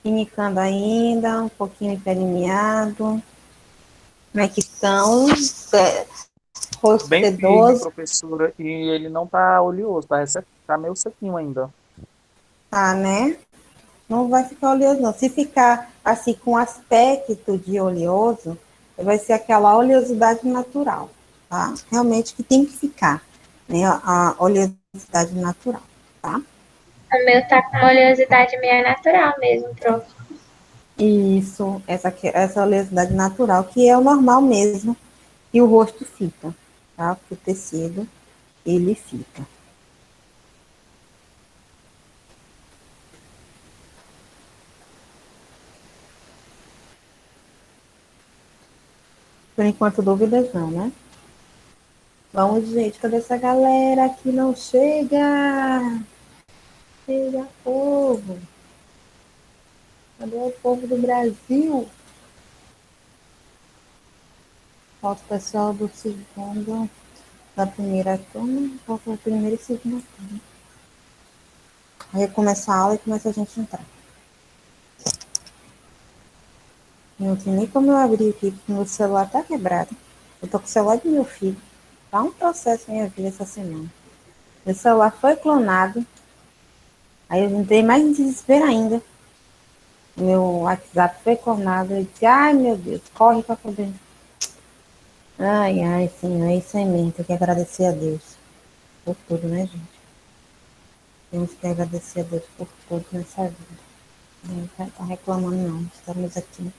Pinicando ainda, um pouquinho interlineado. Como é que estão? Rosto Bem firme, sedoso, professora, e ele não tá oleoso, tá meio sequinho ainda. tá, né? Não vai ficar oleoso, não. Se ficar assim com aspecto de oleoso, vai ser aquela oleosidade natural, tá? Realmente que tem que ficar, né? A oleosidade natural, tá? O meu tá com uma oleosidade meio natural mesmo, prof. Isso, essa oleosidade natural, que é o normal mesmo, e o rosto fica, tá? Porque o tecido, ele fica. Por enquanto, dúvidas não, né? Vamos, gente, cadê essa galera que não chega? Chega, povo. Cadê o povo do Brasil? Falta o pessoal do segundo, da primeira turma, falta a primeira e segunda turma. Aí começa a aula e começa a gente entrar. Não tem nem como eu abrir aqui, porque meu celular tá quebrado. Eu tô com o celular do meu filho. Tá um processo na minha vida essa semana. Meu celular foi clonado. Aí eu entrei mais em desespero ainda. Meu WhatsApp foi clonado. Eu disse, ai meu Deus, corre pra poder. Ai, ai, sim, é isso aí mesmo. Tem que agradecer a Deus por tudo, né, gente? Temos que agradecer a Deus por tudo nessa vida. Não está reclamando, não. Estamos aqui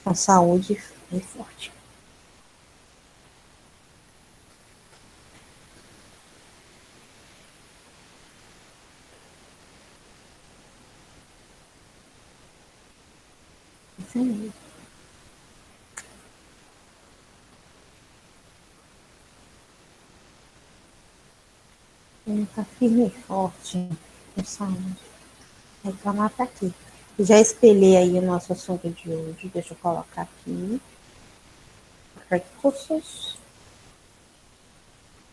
com saúde e forte. Isso mesmo. Ele está firme e forte com saúde. Reclamar para quê? Já espelhei aí o nosso assunto de hoje. Deixa eu colocar aqui. Recursos.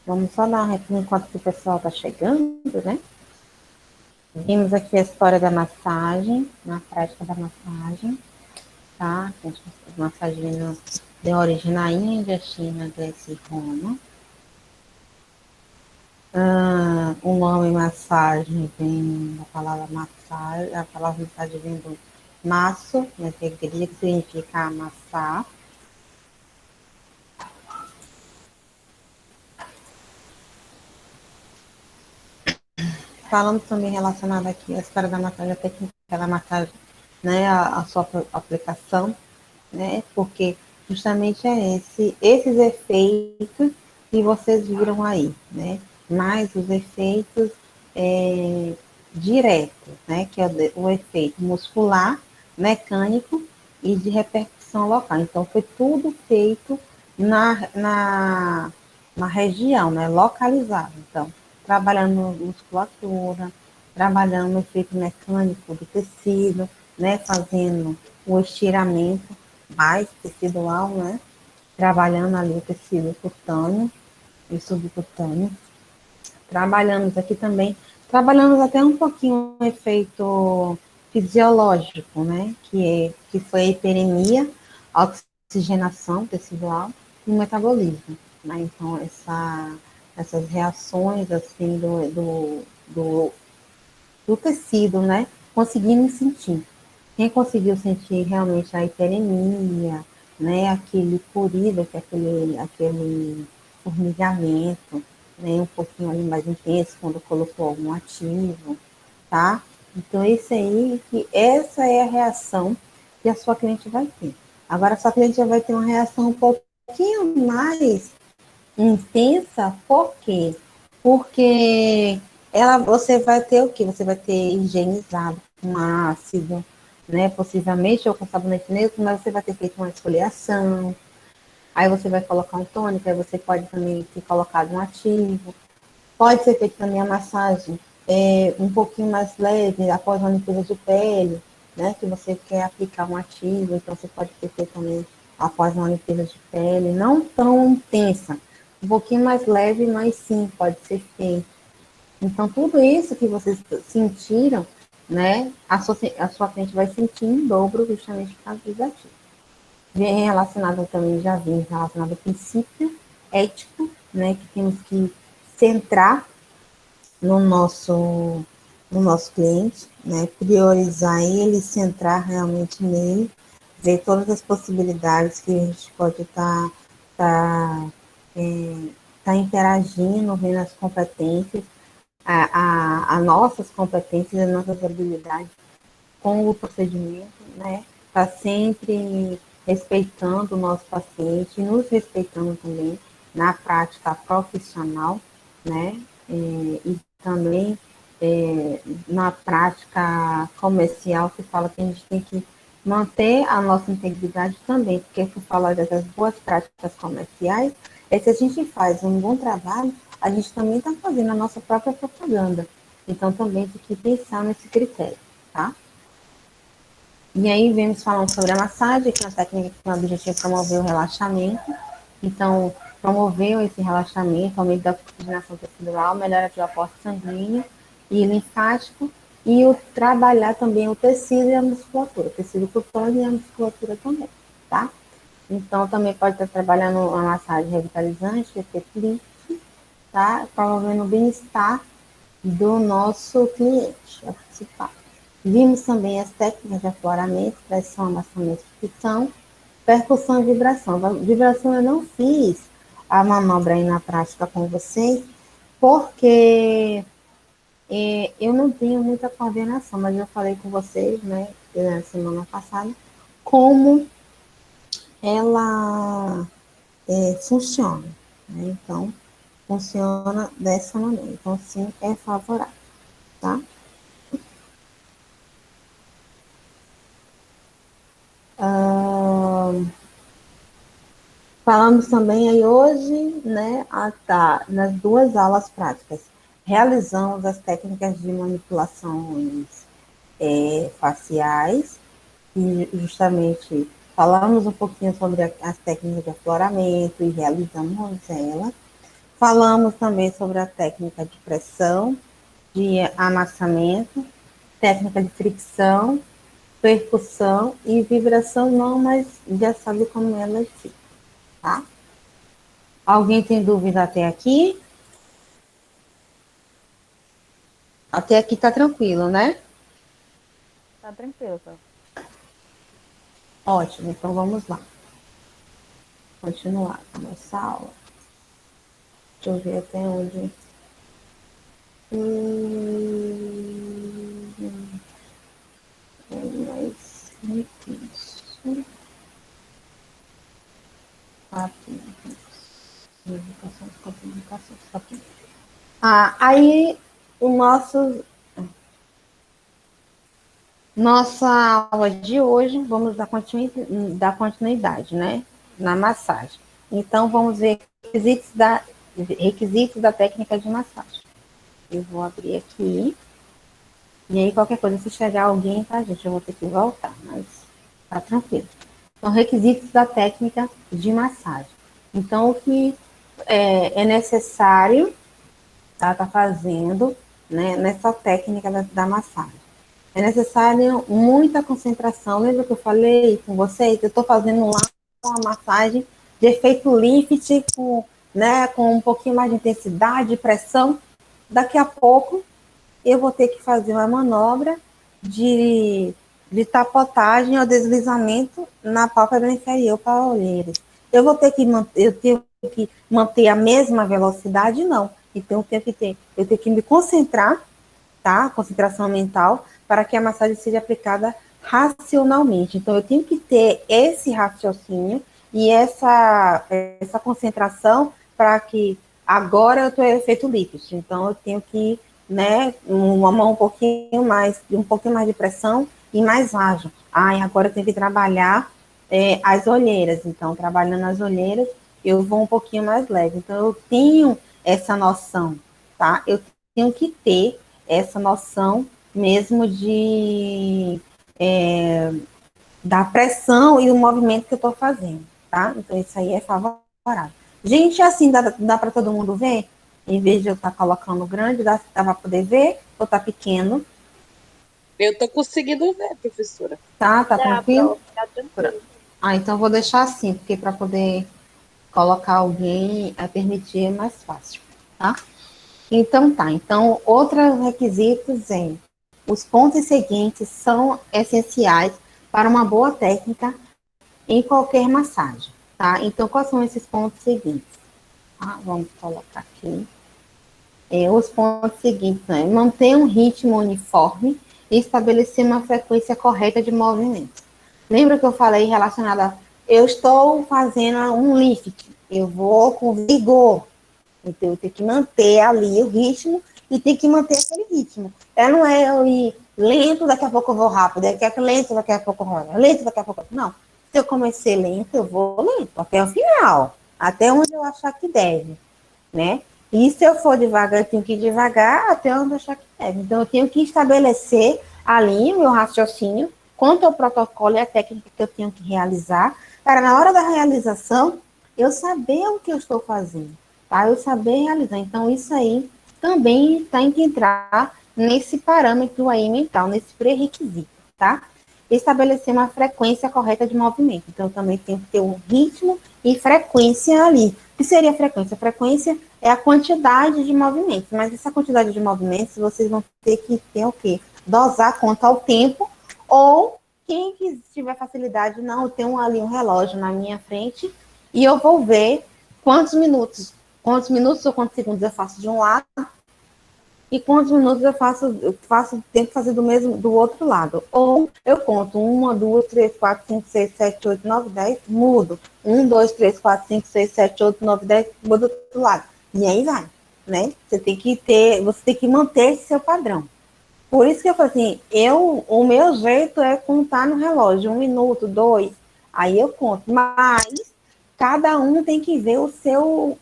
Vamos só dar um resumo enquanto o pessoal está chegando, né? Vimos aqui a história da massagem, na prática da massagem, tá? A massagem de origem na Índia, China, Grécia e Roma. O nome massagem vem da palavra massagem, a palavra massagem vem do maço, né, que é grego, que significa amassar. Falando também relacionado aqui à história da massagem, a técnica da massagem, né, a sua aplicação, né, porque justamente é esses efeitos que vocês viram aí, né, mais os efeitos diretos, né, que é o efeito muscular, mecânico e de repercussão local. Então, foi tudo feito na região, né, localizado. Então, trabalhando musculatura, trabalhando no efeito mecânico do tecido, né, fazendo o estiramento mais tecidual, né, trabalhando ali o tecido cutâneo e subcutâneo. Trabalhamos aqui também, trabalhamos até um pouquinho o efeito fisiológico, né, que foi a hiperemia, a oxigenação tecidual e o metabolismo, né, então essas reações, assim, do tecido, né, conseguimos sentir. Quem conseguiu sentir realmente a hiperemia, né, aquele purido, que é aquele formigamento, né, um pouquinho ali mais intenso quando colocou algum ativo, tá? Então, essa é a reação que a sua cliente vai ter. Agora, a sua cliente vai ter uma reação um pouquinho mais intensa, por quê? Porque você vai ter o quê? Você vai ter higienizado com ácido, né? Possivelmente, ou com sabonete neutro, mas você vai ter feito uma esfoliação, aí você vai colocar um tônico, aí você pode também ter colocado um ativo. Pode ser feita também a massagem um pouquinho mais leve, após uma limpeza de pele, né? Que você quer aplicar um ativo, então você pode ter feito também após uma limpeza de pele, não tão intensa, um pouquinho mais leve, mas sim, pode ser feito. Então, tudo isso que vocês sentiram né, a sua frente vai sentir em dobro justamente por causa do gatilho. Vem relacionado também, já vem relacionado ao princípio ético, né, que temos que centrar no nosso cliente, né, priorizar ele, centrar realmente nele, ver todas as possibilidades que a gente pode estar tá interagindo, vendo as competências, a nossas competências, as nossas habilidades com o procedimento, né? Tá sempre respeitando o nosso paciente, nos respeitando também na prática profissional, né? E também na prática comercial, que fala que a gente tem que manter a nossa integridade também, porque se falar dessas boas práticas comerciais, é se a gente faz um bom trabalho, a gente também está fazendo a nossa própria propaganda. Então, também tem que pensar nesse critério, tá? E aí, vemos falando sobre a massagem, que é uma técnica que tem o objetivo de promover o relaxamento. Então, promoveu esse relaxamento, aumento da oxigenação tecidural, melhora do aporte sanguíneo e linfático, e o trabalhar também o tecido e a musculatura, o tecido cutâneo e a musculatura também, tá? Então, também pode estar trabalhando uma massagem revitalizante, efeito lift, tá? Promovendo o bem-estar do nosso cliente, a principal. Vimos também as técnicas de afloramento, pressão, amassamento, fricção, percussão e vibração. Vibração eu não fiz a manobra aí na prática com vocês, porque eu não tenho muita coordenação, mas eu falei com vocês, né, na semana passada, como ela funciona. Né? Então, funciona dessa maneira. Então, sim, é favorável, tá? Falamos também aí hoje, né, nas duas aulas práticas. Realizamos as técnicas de manipulações faciais, e justamente falamos um pouquinho sobre as técnicas de afloramento e realizamos elas. Falamos também sobre a técnica de pressão, de amassamento, técnica de fricção, percussão e vibração não, mas já sabe como elas ficam, tá? Alguém tem dúvida até aqui? Até aqui tá tranquilo, né? Tá tranquilo, tá? Ótimo, então vamos lá. Continuar a nossa aula. Deixa eu ver até onde. Mais isso. Aqui. Educação, comunicação, aqui. Aí o nossa aula de hoje, vamos dar continuidade, né? Na massagem. Então, vamos ver requisitos da técnica de massagem. Eu vou abrir aqui. E aí, qualquer coisa, se chegar alguém, tá, gente? Eu vou ter que voltar, mas tá tranquilo. Então, requisitos da técnica de massagem. Então, o que é necessário tá fazendo, né, nessa técnica da massagem? É necessário muita concentração. Lembra que eu falei com vocês? Eu estou fazendo lá uma massagem de efeito lift, com um pouquinho mais de intensidade, pressão. Daqui a pouco, eu vou ter que fazer uma manobra de tapotagem ou deslizamento na pálpebra inferior para a olheira. Eu tenho que manter a mesma velocidade? Não. Então, eu tenho que me concentrar, tá? Concentração mental, para que a massagem seja aplicada racionalmente. Então, eu tenho que ter esse raciocínio e essa concentração para que agora eu estou efeito lift. Então, eu tenho que, né, uma mão um pouquinho mais de pressão e mais ágil. Agora eu tenho que trabalhar as olheiras. Então, trabalhando as olheiras, eu vou um pouquinho mais leve. Então, eu tenho essa noção, tá? Eu tenho que ter essa noção mesmo da pressão e o movimento que eu estou fazendo, tá? Então, isso aí é favorável. Gente, assim, dá para todo mundo ver? Em vez de eu estar colocando grande, dá para poder ver? Ou tá pequeno? Eu tô conseguindo ver, professora. Tá Tá, tranquilo? prof, tá tranquilo. Ah, então eu vou deixar assim, porque para poder colocar alguém a permitir é mais fácil, tá? Então tá. Então, outros requisitos os pontos seguintes são essenciais para uma boa técnica em qualquer massagem, tá? Então, quais são esses pontos seguintes? Ah, vamos colocar aqui. Os pontos seguintes, né? Manter um ritmo uniforme e estabelecer uma frequência correta de movimento. Lembra que eu falei relacionada eu estou fazendo um lift, eu vou com vigor, então eu tenho que manter ali o ritmo e tem que manter aquele ritmo. Não é eu ir lento, daqui a pouco eu vou rápido, lento, daqui a pouco eu vou lento, daqui a pouco. Não. Se eu comecei lento, eu vou lento até o final, até onde eu achar que deve, né? E se eu for devagar, eu tenho que ir devagar até onde eu achar que deve. Então, eu tenho que estabelecer ali o meu raciocínio quanto ao protocolo e a técnica que eu tenho que realizar, para na hora da realização, eu saber o que eu estou fazendo, tá? Eu saber realizar. Então, isso aí também tem que entrar nesse parâmetro aí mental, nesse pré-requisito, tá? Estabelecer uma frequência correta de movimento. Então, também tem que ter um ritmo e frequência ali. O que seria a frequência? A frequência é a quantidade de movimentos, mas essa quantidade de movimentos vocês vão ter que ter o quê? Dosar quanto ao tempo, ou quem tiver facilidade, não, eu tenho ali um relógio na minha frente e eu vou ver quantos minutos ou quantos segundos eu faço de um lado e quantos minutos tento fazer do outro lado. Ou eu conto 1, 2, 3, 4, 5, 6, 7, 8, 9, 10, mudo. 1, 2, 3, 4, 5, 6, 7, 8, 9, 10, mudo do outro lado. E aí vai, né? Você tem que manter esse seu padrão. Por isso que eu falo assim, o meu jeito é contar no relógio, 1 minuto, 2, aí eu conto. Mas cada um tem que ver o seu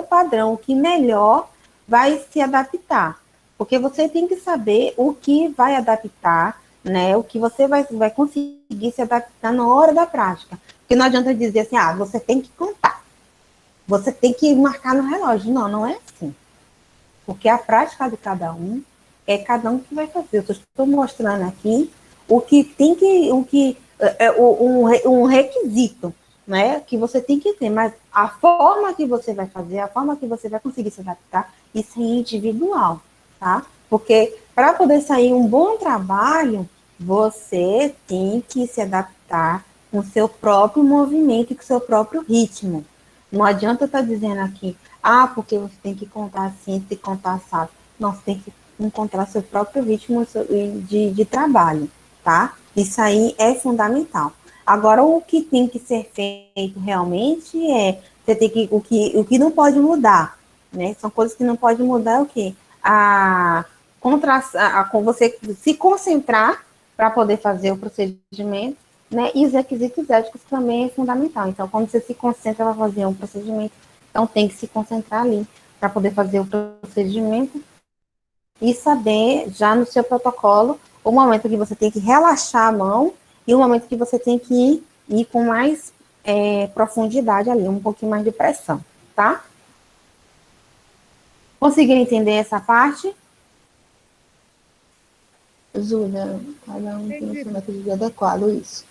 padrão, o que melhor vai se adaptar. Porque você tem que saber o que vai adaptar, né? O que você vai conseguir se adaptar na hora da prática. Porque não adianta dizer assim, você tem que contar. Você tem que marcar no relógio. Não, não é assim. Porque a prática de cada um é cada um que vai fazer. Eu estou mostrando aqui o que tem que, um requisito, né, que você tem que ter, mas a forma que você vai fazer, a forma que você vai conseguir se adaptar, isso é individual, tá? Porque para poder sair um bom trabalho, você tem que se adaptar com o seu próprio movimento e com o seu próprio ritmo. Não adianta eu estar dizendo aqui, porque você tem que contar assim, tem que contar assado. Não, você tem que encontrar seu próprio ritmo de trabalho, tá? Isso aí é fundamental. Agora, o que tem que ser feito realmente você tem que, o que não pode mudar, né? São coisas que não pode mudar, é o quê? Você se concentrar para poder fazer o procedimento, né? E os requisitos éticos também é fundamental. Então, quando você se concentra para fazer um procedimento, então tem que se concentrar ali para poder fazer o procedimento e saber já no seu protocolo o momento que você tem que relaxar a mão e o momento que você tem que ir com mais profundidade ali, um pouquinho mais de pressão, tá? Conseguiram entender essa parte? Júlia, cada um tem o seu método adequado, isso.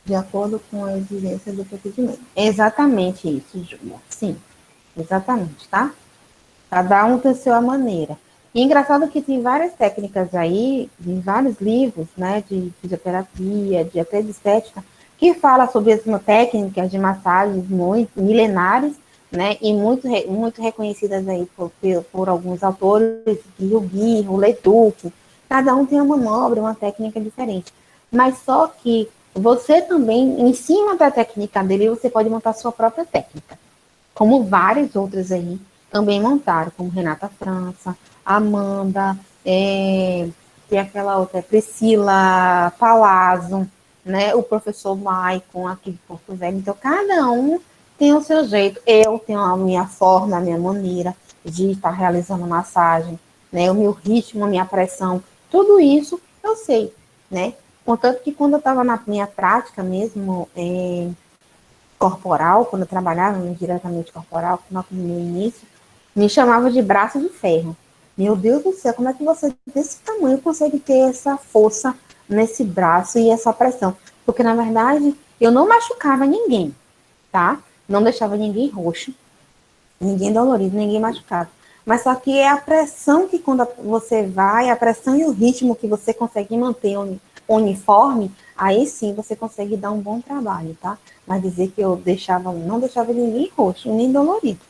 De acordo com a exigência do procedimento. Exatamente isso, Júlia. Sim, exatamente, tá? Cada um tem a sua maneira. E engraçado que tem várias técnicas aí, em vários livros, né, de fisioterapia, até de estética, que fala sobre as técnicas de massagens muito milenares, né, e muito reconhecidas aí por alguns autores, Yogi, o Leduc. Cada um tem uma manobra, uma técnica diferente. Mas só que você também, em cima da técnica dele, você pode montar a sua própria técnica. Como várias outras aí também montaram, como Renata França, Amanda, tem aquela outra, Priscila Palazzo, né, o professor Maicon aqui de Porto Velho. Então, cada um tem o seu jeito. Eu tenho a minha forma, a minha maneira de estar realizando massagem, né, o meu ritmo, a minha pressão, tudo isso eu sei, né? Contanto que quando eu estava na minha prática mesmo, corporal, quando eu trabalhava diretamente corporal, no meu início, me chamava de braço de ferro. meu Deus do céu, como é que você desse tamanho consegue ter essa força nesse braço e essa pressão? Porque, na verdade, eu não machucava ninguém, tá? Não deixava ninguém roxo, ninguém dolorido, ninguém machucado. Mas só que é a pressão que quando você vai, a pressão e o ritmo que você consegue manter uniforme, aí sim você consegue dar um bom trabalho, tá? Mas dizer que eu não deixava ninguém roxo, nem dolorido.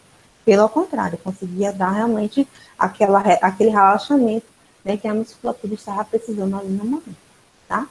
Pelo contrário, eu conseguia dar realmente aquele relaxamento, né, que a musculatura estava precisando ali no momento, tá?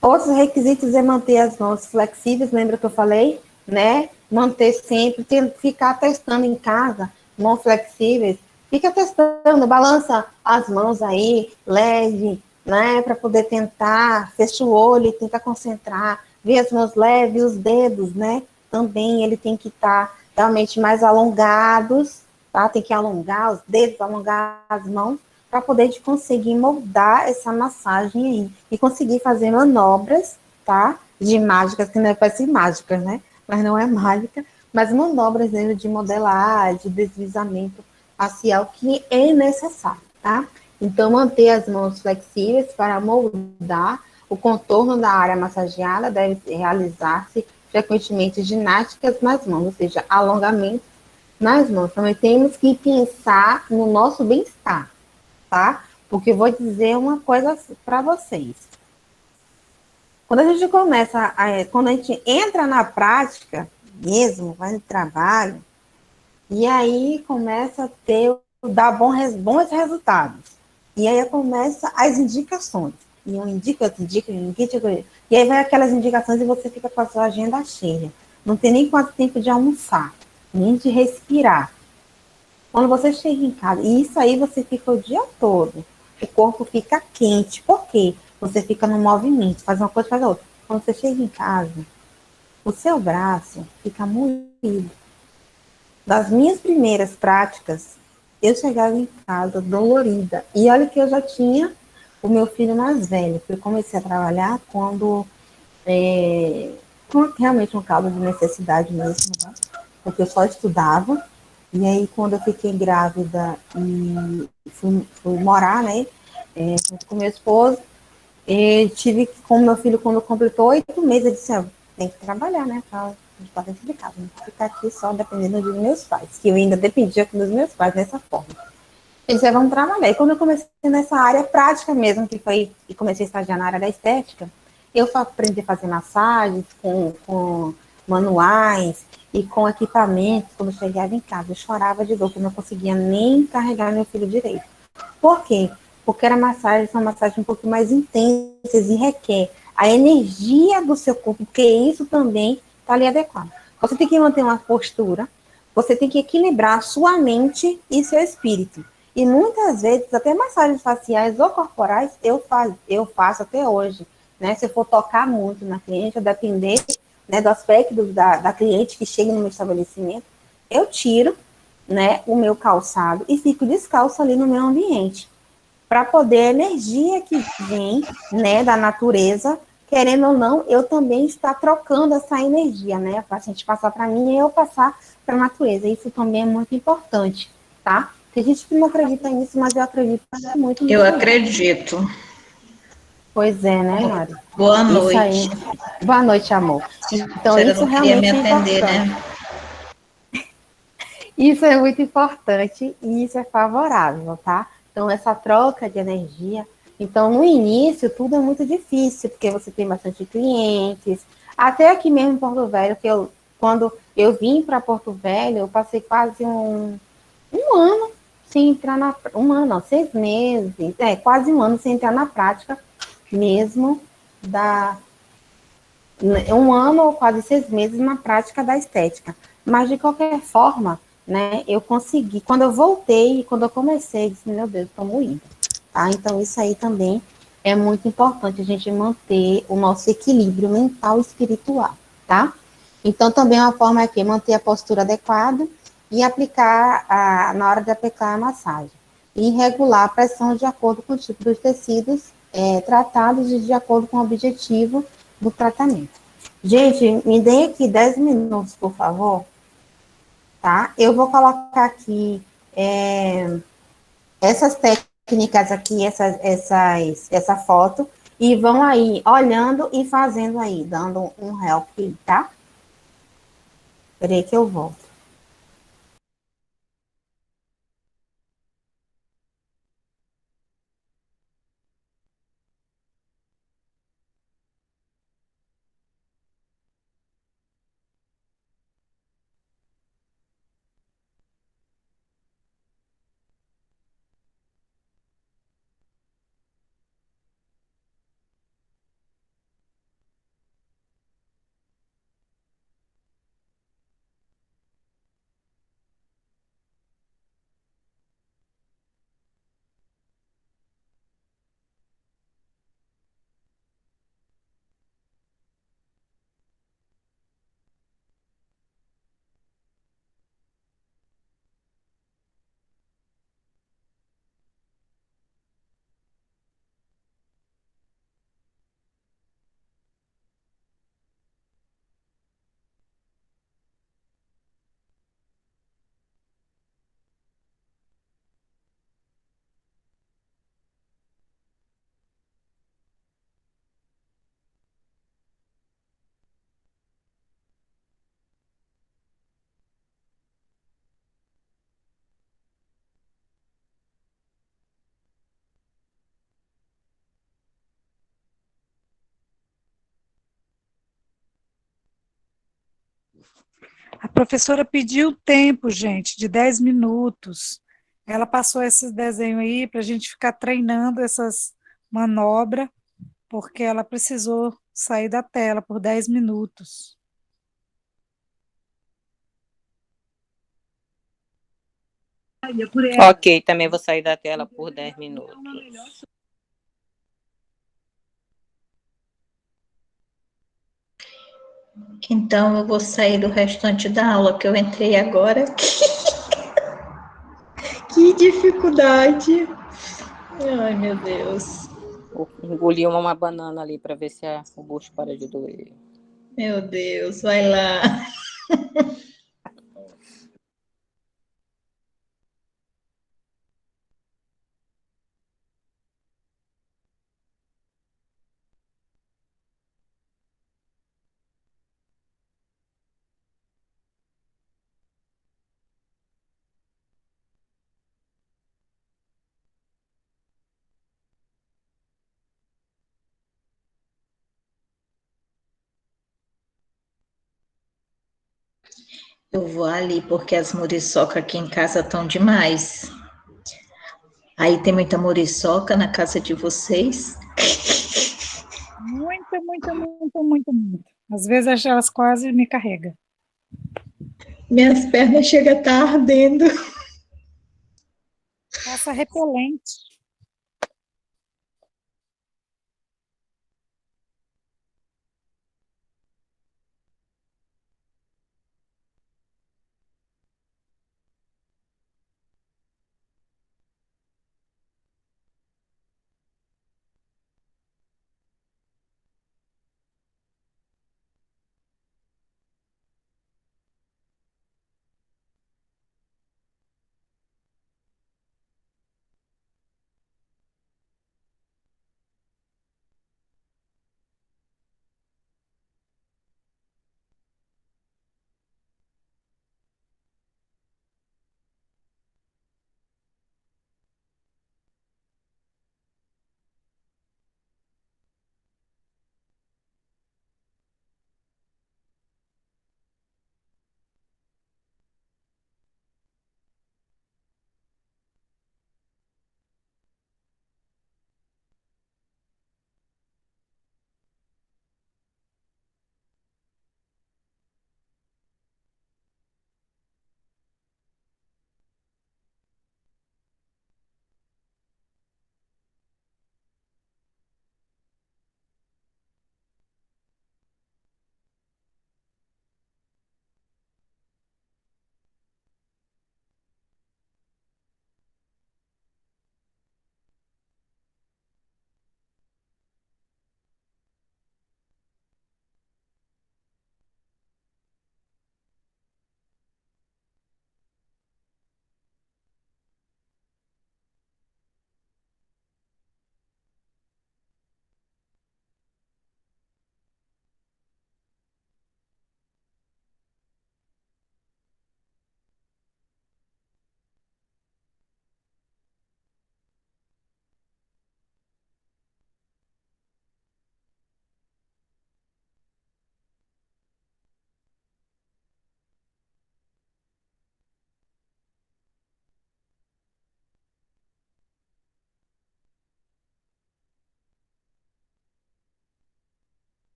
Outros requisitos é manter as mãos flexíveis, lembra que eu falei? Né? Manter sempre, ficar testando em casa, mãos flexíveis, fica testando, balança as mãos aí, leve, né? Para poder tentar, fecha o olho e tenta concentrar, vê as mãos leves, os dedos, né? Também ele tem que estar realmente mais alongados, tá? Tem que alongar os dedos, alongar as mãos, para poder de conseguir moldar essa massagem aí e conseguir fazer manobras, tá? De mágicas, que não é para ser mágicas, né? Mas não é mágica, mas manobras mesmo de modelagem, de deslizamento facial que é necessário, tá? Então, manter as mãos flexíveis para moldar o contorno da área massageada, deve realizar-se frequentemente ginásticas nas mãos, ou seja, alongamento nas mãos. Também temos que pensar no nosso bem-estar, tá? Porque eu vou dizer uma coisa para vocês. Quando a gente quando a gente entra na prática mesmo, vai no trabalho, e aí começa a dar bons resultados. E aí começa as indicações. E um indica, outro indica, e aí vai aquelas indicações e você fica com a sua agenda cheia. Não tem nem quanto tempo de almoçar, nem de respirar. Quando você chega em casa, e isso aí você fica o dia todo, o corpo fica quente. Por quê? Você fica no movimento, faz uma coisa, faz a outra. Quando você chega em casa, o seu braço fica moído. Das minhas primeiras práticas, eu chegava em casa dolorida. E olha que eu já tinha o meu filho mais velho, que eu comecei a trabalhar quando por realmente um caso de necessidade mesmo, né? Porque eu só estudava. E aí, quando eu fiquei grávida e fui morar, né, junto com meu esposo, tive que, com meu filho, quando completou 8 meses, eu disse, tem que trabalhar, né, para dentro de casa, não ficar aqui só dependendo dos meus pais, que eu ainda dependia dos meus pais dessa forma. Eles vão trabalhar. E quando eu comecei nessa área prática mesmo, e comecei a estagiar na área da estética, eu aprendi a fazer massagens com manuais e com equipamentos. Quando eu chegava em casa, eu chorava de dor, porque eu não conseguia nem carregar meu filho direito. Por quê? Porque são massagens um pouco mais intensas e requer a energia do seu corpo, porque isso também está ali adequado. Você tem que manter uma postura, você tem que equilibrar a sua mente e seu espírito. E muitas vezes, até massagens faciais ou corporais, eu faço até hoje. Né? Se eu for tocar muito na cliente, a depender, né, do aspecto da cliente que chega no meu estabelecimento, eu tiro, né, o meu calçado e fico descalço ali no meu ambiente, para poder a energia que vem, né, da natureza, querendo ou não, eu também estar trocando essa energia, né, a paciente passar para mim e eu passar para a natureza. Isso também é muito importante, tá? Tem gente que não acredita nisso, mas eu acredito muito nisso. Eu acredito. Pois é, né, Mari? Boa Isso noite. aí. Boa noite, amor. Então, A senhora isso não queria me realmente é atender, importante. né? Isso é muito importante e isso é favorável, tá? Então, essa troca de energia. Então, no início, tudo é muito difícil, porque você tem bastante clientes. Até aqui mesmo em Porto Velho, quando eu vim para Porto Velho, eu passei quase um ano sem entrar um ano, não, 6 meses, quase um ano sem entrar na prática mesmo um ano ou quase 6 meses na prática da estética. Mas, de qualquer forma, né, eu consegui. Quando eu voltei, quando eu comecei, eu disse, meu Deus, estou moída. Tá? Então, isso aí também é muito importante, a gente manter o nosso equilíbrio mental e espiritual, tá? Então, também uma forma é manter a postura adequada e aplicar, na hora de aplicar a massagem. E regular a pressão de acordo com o tipo dos tecidos tratados e de acordo com o objetivo do tratamento. Gente, me deem aqui 10 minutos, por favor, tá? Eu vou colocar aqui essas técnicas aqui, essa foto, e vão aí olhando e fazendo aí, dando um help, tá? Peraí que eu volto. A professora pediu tempo, gente, de 10 minutos. Ela passou esses desenhos aí para a gente ficar treinando essas manobras, porque ela precisou sair da tela por 10 minutos. Ok, também vou sair da tela por 10 minutos. Então, eu vou sair do restante da aula que eu entrei agora. Que dificuldade! Ai, meu Deus. Vou engolir uma banana ali para ver se o bucho para de doer. Meu Deus, vai lá. Eu vou ali porque as muriçoca aqui em casa estão demais. Aí tem muita muriçoca na casa de vocês? Muita, muita, muita, muita, muita. Às vezes elas quase me carregam. Minhas pernas chegam a estar ardendo. Passa repelente.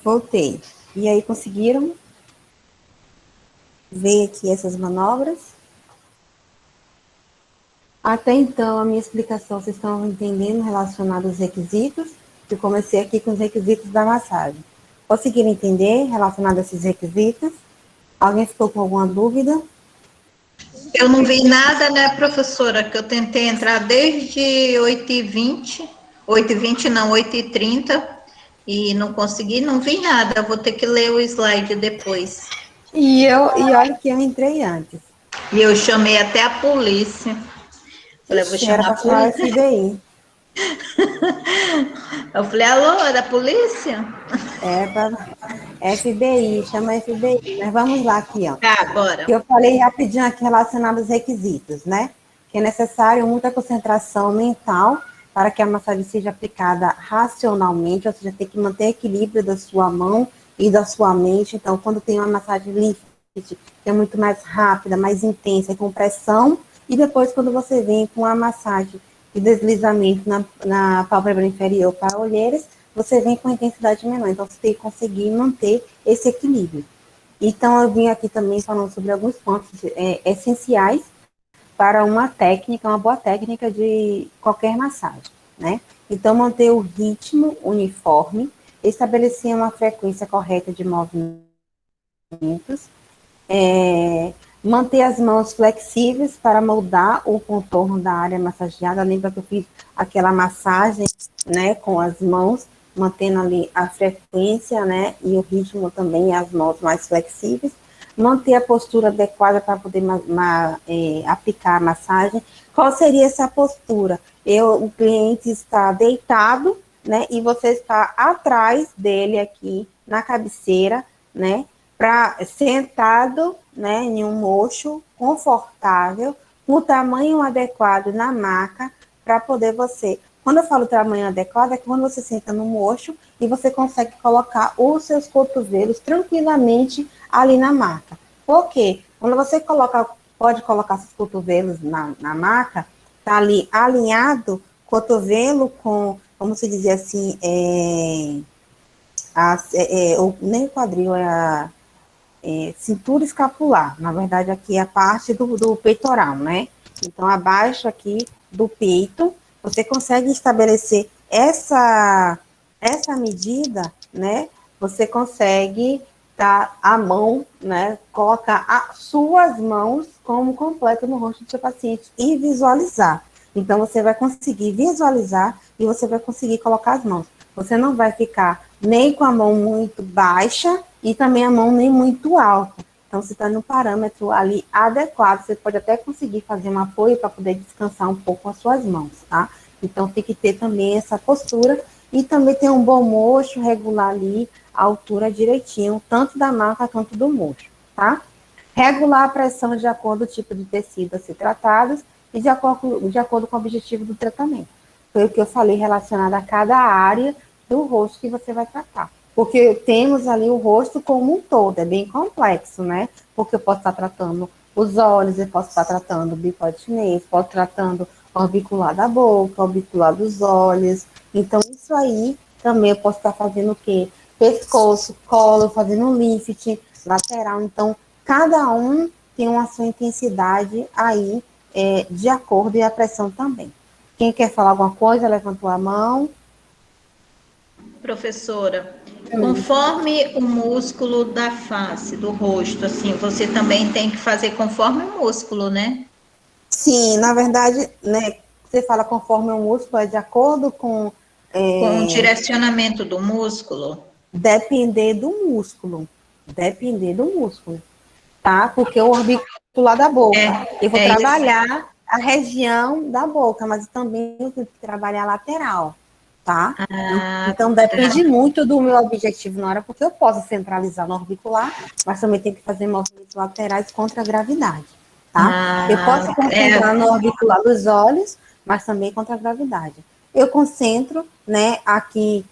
Voltei. E aí, conseguiram ver aqui essas manobras? Até então, a minha explicação, vocês estão entendendo relacionado aos requisitos? Eu comecei aqui com os requisitos da massagem. Conseguiram entender relacionado a esses requisitos? Alguém ficou com alguma dúvida? Eu não vi nada, né, professora, que eu tentei entrar desde 8h20, 8h20 não, 8h30, e não consegui, não vi nada, eu vou ter que ler o slide depois. E olha que eu entrei antes. E eu chamei até a polícia. Falei, eu vou Ixi, era chamar para a chamar o polícia. FBI. Eu falei, alô, é da polícia? É para FBI, chama FBI. Mas vamos lá aqui, ó. Tá, bora. Eu falei rapidinho aqui relacionado aos requisitos, né? Que é necessário muita concentração mental para que a massagem seja aplicada racionalmente, ou seja, tem que manter equilíbrio da sua mão e da sua mente. Então, quando tem uma massagem lift, que é muito mais rápida, mais intensa, com pressão, e depois quando você vem com a massagem de deslizamento na pálpebra inferior para olheiras, você vem com intensidade menor. Então, você tem que conseguir manter esse equilíbrio. Então, eu vim aqui também falando sobre alguns pontos essenciais para uma técnica, uma boa técnica de qualquer massagem, né? Então, manter o ritmo uniforme, estabelecer uma frequência correta de movimentos, manter as mãos flexíveis para moldar o contorno da área massageada. Lembra que eu fiz aquela massagem, né, com as mãos, mantendo ali a frequência, né, e o ritmo também, as mãos mais flexíveis. Manter a postura adequada para poder aplicar a massagem. Qual seria essa postura? O cliente está deitado, né, e você está atrás dele aqui, na cabeceira, né, sentado, né, em um mocho confortável, com o tamanho adequado na maca, para poder você... Quando eu falo tamanho adequado, é que quando você senta no mocho e você consegue colocar os seus cotovelos tranquilamente ali na maca. Por quê? Quando você pode colocar seus cotovelos na maca, tá ali alinhado, cotovelo com, como se dizer assim, nem o quadril, cintura escapular. Na verdade, aqui é a parte do peitoral, né? Então, abaixo aqui do peito, você consegue estabelecer essa medida, né? Você consegue dar a mão, né? Colocar as suas mãos como completo no rosto do seu paciente e visualizar. Então, você vai conseguir visualizar e você vai conseguir colocar as mãos. Você não vai ficar nem com a mão muito baixa e também a mão nem muito alta. Então, você está no parâmetro ali adequado. Você pode até conseguir fazer um apoio para poder descansar um pouco as suas mãos, tá? Então, tem que ter também essa postura e também ter um bom mocho, regular ali a altura direitinho, tanto da maca quanto do mocho, tá? Regular a pressão de acordo com o tipo de tecido a ser tratado e de acordo com o objetivo do tratamento. Foi o que eu falei relacionado a cada área do rosto que você vai tratar. Porque temos ali o rosto como um todo, é bem complexo, né? Porque eu posso estar tratando os olhos, eu posso estar tratando o bípode chinês, posso estar tratando o orbicular da boca, o orbicular dos olhos. Então, isso aí também eu posso estar fazendo o quê? Pescoço, colo, fazendo lift, lateral. Então, cada um tem uma sua intensidade aí, de acordo, e a pressão também. Quem quer falar alguma coisa, levantou a mão. Professora, conforme o músculo da face, do rosto, assim, você também tem que fazer conforme o músculo, né? Sim, na verdade, né, você fala conforme o músculo, é de acordo com... Com o direcionamento do músculo. Depender do músculo. Depender do músculo, tá? Porque o orbicular da boca, eu vou trabalhar a região da boca, mas também eu tenho que trabalhar a lateral, tá? Então, depende muito do meu objetivo na hora, porque eu posso centralizar no orbicular, mas também tenho que fazer movimentos laterais contra a gravidade, tá? Eu posso concentrar no orbicular dos olhos, mas também contra a gravidade. Eu concentro, né, aqui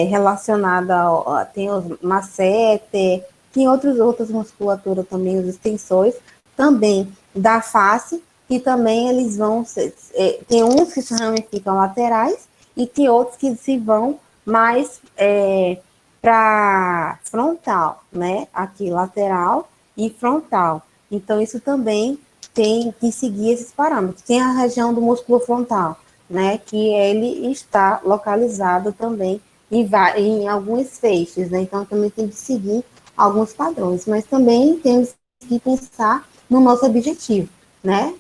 relacionada, tem os masseter, tem outras musculaturas também, os extensores, também da face, que também eles vão, tem uns que se ramificam laterais, e tem outros que se vão mais para frontal, né? Aqui lateral e frontal. Então, isso também tem que seguir esses parâmetros. Tem a região do músculo frontal, né? Que ele está localizado também em alguns feixes, né? Então, também tem que seguir alguns padrões. Mas também temos que pensar no nosso objetivo, né?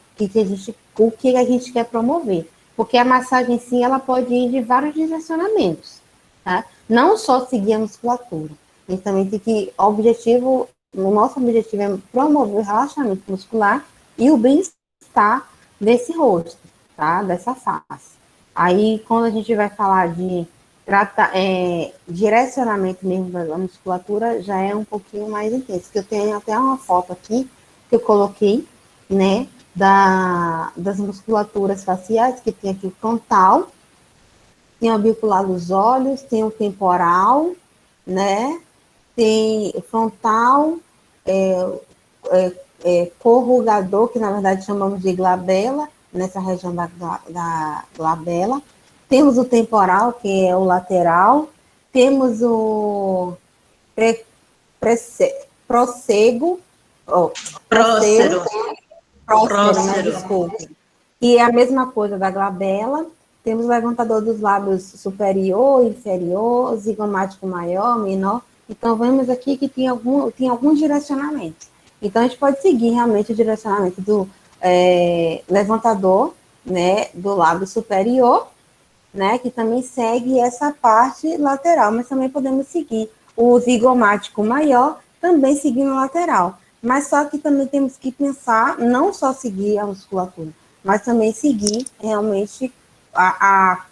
O que a gente quer promover. Porque a massagem em si, ela pode ir de vários direcionamentos, tá? Não só seguir a musculatura. A gente também tem que, o nosso objetivo é promover o relaxamento muscular e o bem-estar desse rosto, tá? Dessa face. Aí, quando a gente vai falar de direcionamento mesmo da musculatura, já é um pouquinho mais intenso. Que eu tenho até uma foto aqui que eu coloquei, né? Das musculaturas faciais, que tem aqui o frontal, tem o orbicular dos olhos, tem o temporal, né? Tem o frontal, corrugador, que na verdade chamamos de glabela, nessa região da glabela. Temos o temporal, que é o lateral. Temos o prócero, né? Desculpe. E é a mesma coisa da glabela. Temos o levantador dos lábios superior, inferior, zigomático maior, menor. Então, vemos aqui que tem algum direcionamento. Então, a gente pode seguir realmente o direcionamento do levantador, né, do lábio superior, né, que também segue essa parte lateral, mas também podemos seguir o zigomático maior, também seguindo o lateral. Mas só que também temos que pensar, não só seguir a musculatura, mas também seguir realmente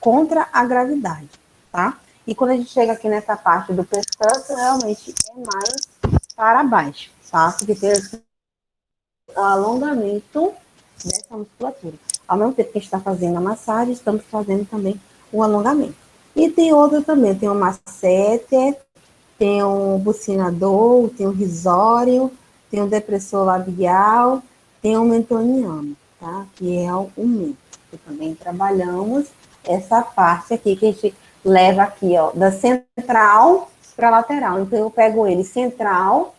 contra a gravidade, tá? E quando a gente chega aqui nessa parte do pescoço, realmente é mais para baixo, tá? Porque tem o alongamento dessa musculatura. Ao mesmo tempo que a gente está fazendo a massagem, estamos fazendo também o alongamento. E tem outro também, tem o masseter, tem o bucinador, tem o risório, tem o depressor labial, tem o mentoniano, tá? Que é o mento. Que também trabalhamos essa parte aqui, que a gente leva aqui, ó, da central para lateral. Então, eu pego ele central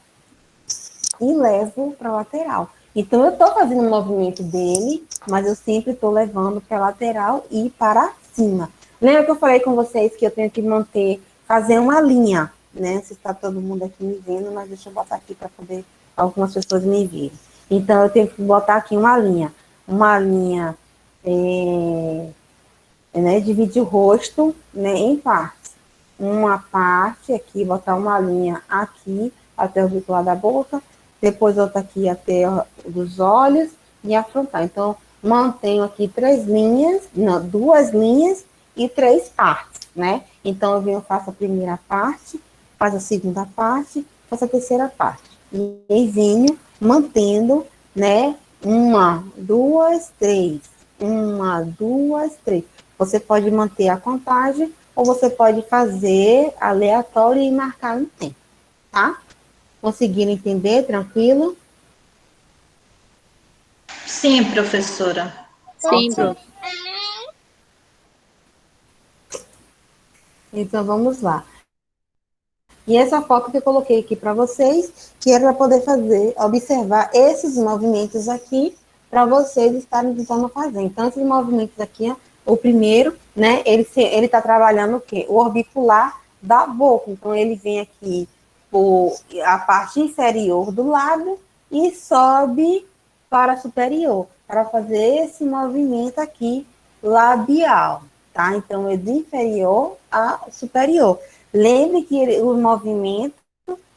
e levo para lateral. Então, eu estou fazendo o movimento dele, mas eu sempre estou levando para lateral e para cima. Lembra que eu falei com vocês que eu tenho que fazer uma linha, né? Se está todo mundo aqui me vendo, mas deixa eu botar aqui para poder algumas pessoas me verem. Então, eu tenho que botar aqui uma linha, né, dividir o rosto, né, em partes. Uma parte aqui, botar uma linha aqui, até o orbicular da boca, depois outra aqui até dos olhos e a frontal. Então, mantenho aqui 2 linhas e 3 partes, né? Então, eu venho, faço a primeira parte, faço a segunda parte, faço a terceira parte. E aí venho mantendo, né, 1, 2, 3, 1, 2, 3. Você pode manter a contagem ou você pode fazer aleatório e marcar um tempo, tá? Conseguiram entender? Tranquilo? Sim, professora. Sim, Ok. Então, vamos lá. E essa foto que eu coloquei aqui para vocês, que era para poder observar esses movimentos aqui, para vocês estarem tentando fazer. Então, esses movimentos aqui, ó, o primeiro, né, ele está trabalhando o quê? O orbicular da boca. Então, ele vem aqui por a parte inferior do lábio e sobe para superior, para fazer esse movimento aqui labial, tá? Então, é de inferior a superior. Lembre que o movimento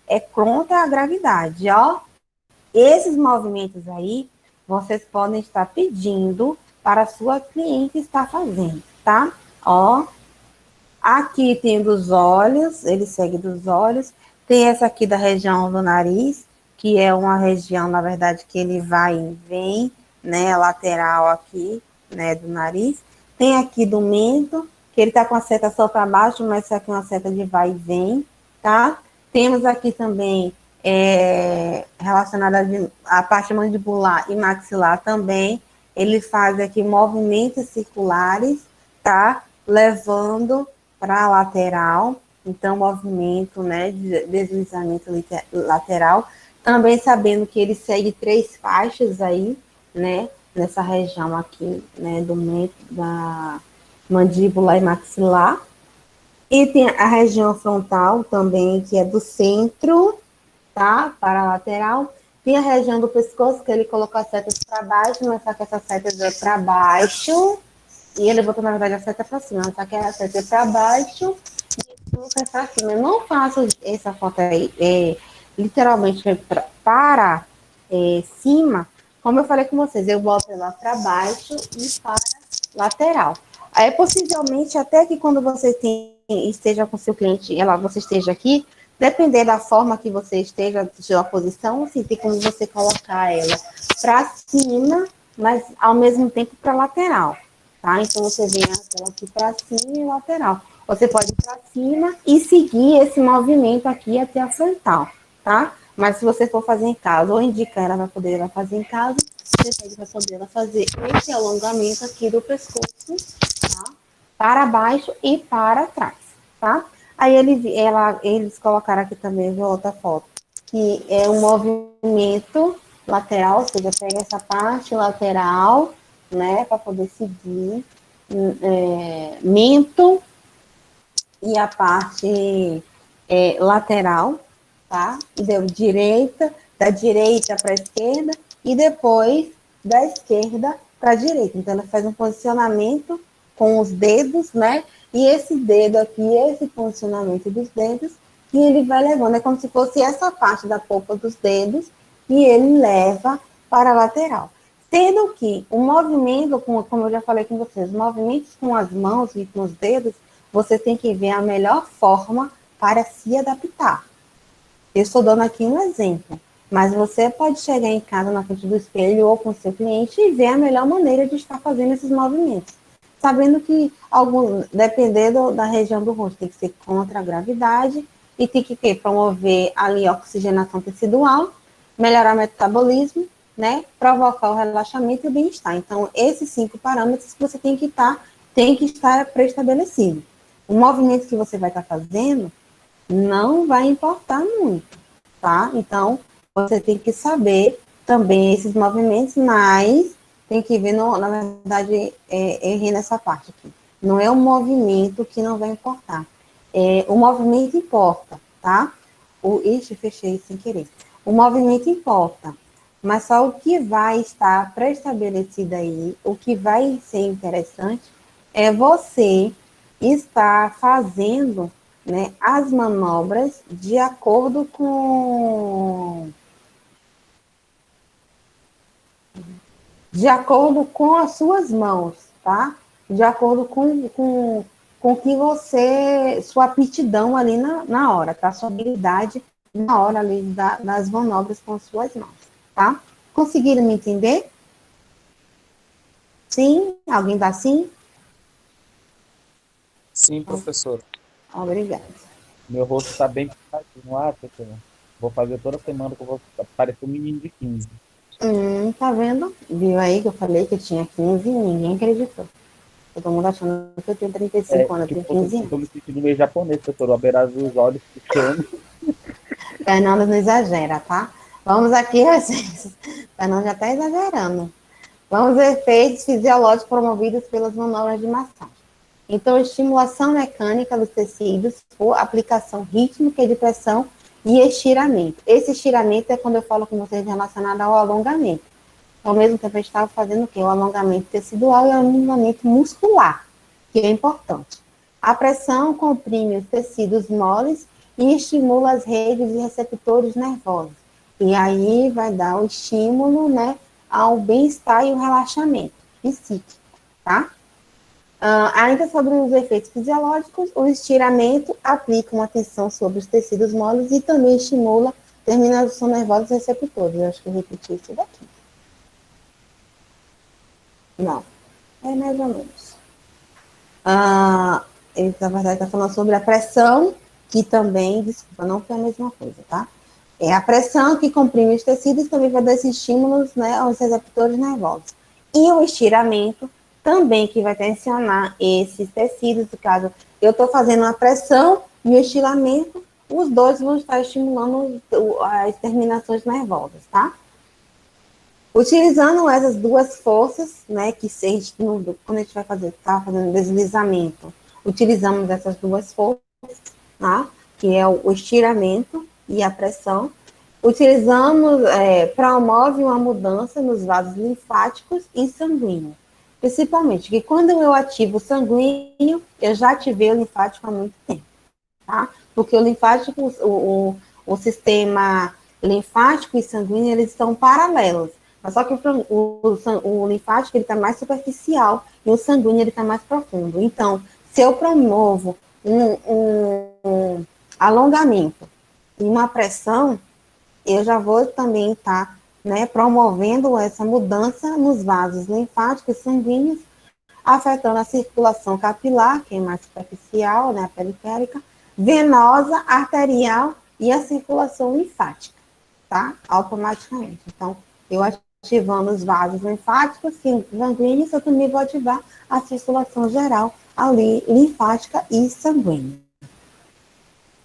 é contra a gravidade, ó. Esses movimentos aí, vocês podem estar pedindo para a sua cliente estar fazendo, tá? Ó, aqui tem dos olhos, ele segue dos olhos. Tem essa aqui da região do nariz, que é uma região, na verdade, que ele vai e vem, né, lateral aqui, né, do nariz. Tem aqui do mento, que ele tá com a seta só para baixo, mas isso aqui é uma seta de vai e vem, tá? Temos aqui também relacionada à parte mandibular e maxilar também. Ele faz aqui movimentos circulares, tá? Levando para a lateral. então movimento, né, de deslizamento lateral, também sabendo que ele segue 3 faixas aí, né, nessa região aqui, né, da mandíbula e maxilar, e tem a região frontal também, que é do centro, tá, para a lateral, tem a região do pescoço, que ele colocou as setas para baixo, mas só que essa seta é para baixo, e ele botou, na verdade, a seta para cima, só que a seta é para baixo, é para cima. Eu não faço essa foto aí, literalmente para cima, como eu falei com vocês, eu boto ela para baixo e para lateral. Aí, possivelmente, até que quando você esteja com seu cliente, você esteja aqui, depender da forma que você esteja, da sua posição, assim, tem como você colocar ela para cima, mas ao mesmo tempo para lateral, tá? Então, você vem ela aqui para cima e lateral. Você pode ir para cima e seguir esse movimento aqui até a frontal, tá? Mas se você for fazer em casa, ou indicar ela para poder ela fazer em casa, você pede para poder ela fazer esse alongamento aqui do pescoço, tá? Para baixo e para trás, tá? Aí eles colocaram aqui também outra foto, que é um movimento lateral, ou seja, pega essa parte lateral, né, para poder seguir, mento, e a parte lateral, tá? Deu da direita para a esquerda, e depois da esquerda para a direita. Então, ela faz um posicionamento com os dedos, né? E esse dedo aqui, esse posicionamento dos dedos, e ele vai levando, é como se fosse essa parte da polpa dos dedos, e ele leva para a lateral. Sendo que o movimento, como eu já falei com vocês, os movimentos com as mãos e com os dedos, você tem que ver a melhor forma para se adaptar. Eu estou dando aqui um exemplo, mas você pode chegar em casa na frente do espelho ou com o seu cliente e ver a melhor maneira de estar fazendo esses movimentos. Sabendo que, dependendo da região do rosto, tem que ser contra a gravidade e tem que promover ali a oxigenação tecidual, melhorar o metabolismo, né, provocar o relaxamento e o bem-estar. Então, esses 5 parâmetros que você tem que estar pré-estabelecido. O movimento que você vai estar fazendo não vai importar muito, tá? Então, você tem que saber também esses movimentos, mas tem que ver, na verdade, errei nessa parte aqui. Não é o movimento que não vai importar. O movimento importa, tá? Fechei sem querer. O movimento importa, mas só o que vai estar pré-estabelecido aí, o que vai ser interessante, é você estar fazendo, né, as manobras de acordo com as suas mãos, tá? De acordo com que sua aptidão ali na hora, tá? Sua habilidade na hora ali das manobras com as suas mãos, tá? Conseguiram me entender? Sim? Alguém dá sim? Sim, professor. Obrigada. Meu rosto está bem puxadinho, professor. Vou fazer toda semana que eu vou parecer um menino de 15. Tá vendo? Viu aí que eu falei que eu tinha 15 e ninguém acreditou. Todo mundo achando que eu tenho 35 anos, eu tenho 15 anos. Estou me sentindo meio japonês, professor. O beirado dos olhos puxando. Fernando não exagera, tá? Vamos aqui, Fernando já está exagerando. Vamos ver efeitos fisiológicos promovidos pelas manobras de massagem. Então, estimulação mecânica dos tecidos por aplicação rítmica e de pressão e estiramento. Esse estiramento é quando eu falo com vocês relacionado ao alongamento. Ao mesmo tempo, a gente estava fazendo o quê? O alongamento tecidual e o alongamento muscular, que é importante. A pressão comprime os tecidos moles e estimula as redes e receptores nervosos. E aí vai dar o estímulo, né, ao bem-estar e o relaxamento psíquico, tá? Ainda sobre os efeitos fisiológicos, o estiramento aplica uma tensão sobre os tecidos moles e também estimula a terminação nervosa dos receptores. Eu acho que eu repeti isso daqui. Não, é mais ou menos. Ele, na verdade, está falando sobre a pressão, que também, desculpa, não foi a mesma coisa, tá? É a pressão que comprime os tecidos, também vai dar esses estímulos, né, aos receptores nervosos. E o estiramento, também, que vai tensionar esses tecidos, no caso, eu estou fazendo uma pressão e o estiramento, os dois vão estar estimulando as terminações nervosas, tá? Utilizando essas duas forças, né, que quando a gente vai tá fazendo deslizamento, utilizamos essas duas forças, tá? Que é o estiramento e a pressão. Utilizamos, promove uma mudança nos vasos linfáticos e sanguíneos. Principalmente, que quando eu ativo o sanguíneo, eu já ativei o linfático há muito tempo, tá? Porque o linfático, o sistema linfático e sanguíneo, eles estão paralelos. Mas só que o linfático, ele está mais superficial e o sanguíneo, ele está mais profundo. Então, se eu promovo um alongamento e uma pressão, eu já vou também estar, né, promovendo essa mudança nos vasos linfáticos e sanguíneos, afetando a circulação capilar, que é mais superficial, né, a periférica, venosa, arterial e a circulação linfática, tá? Automaticamente. Então, eu ativando os vasos linfáticos e sanguíneos, eu também vou ativar a circulação geral ali, linfática e sanguínea.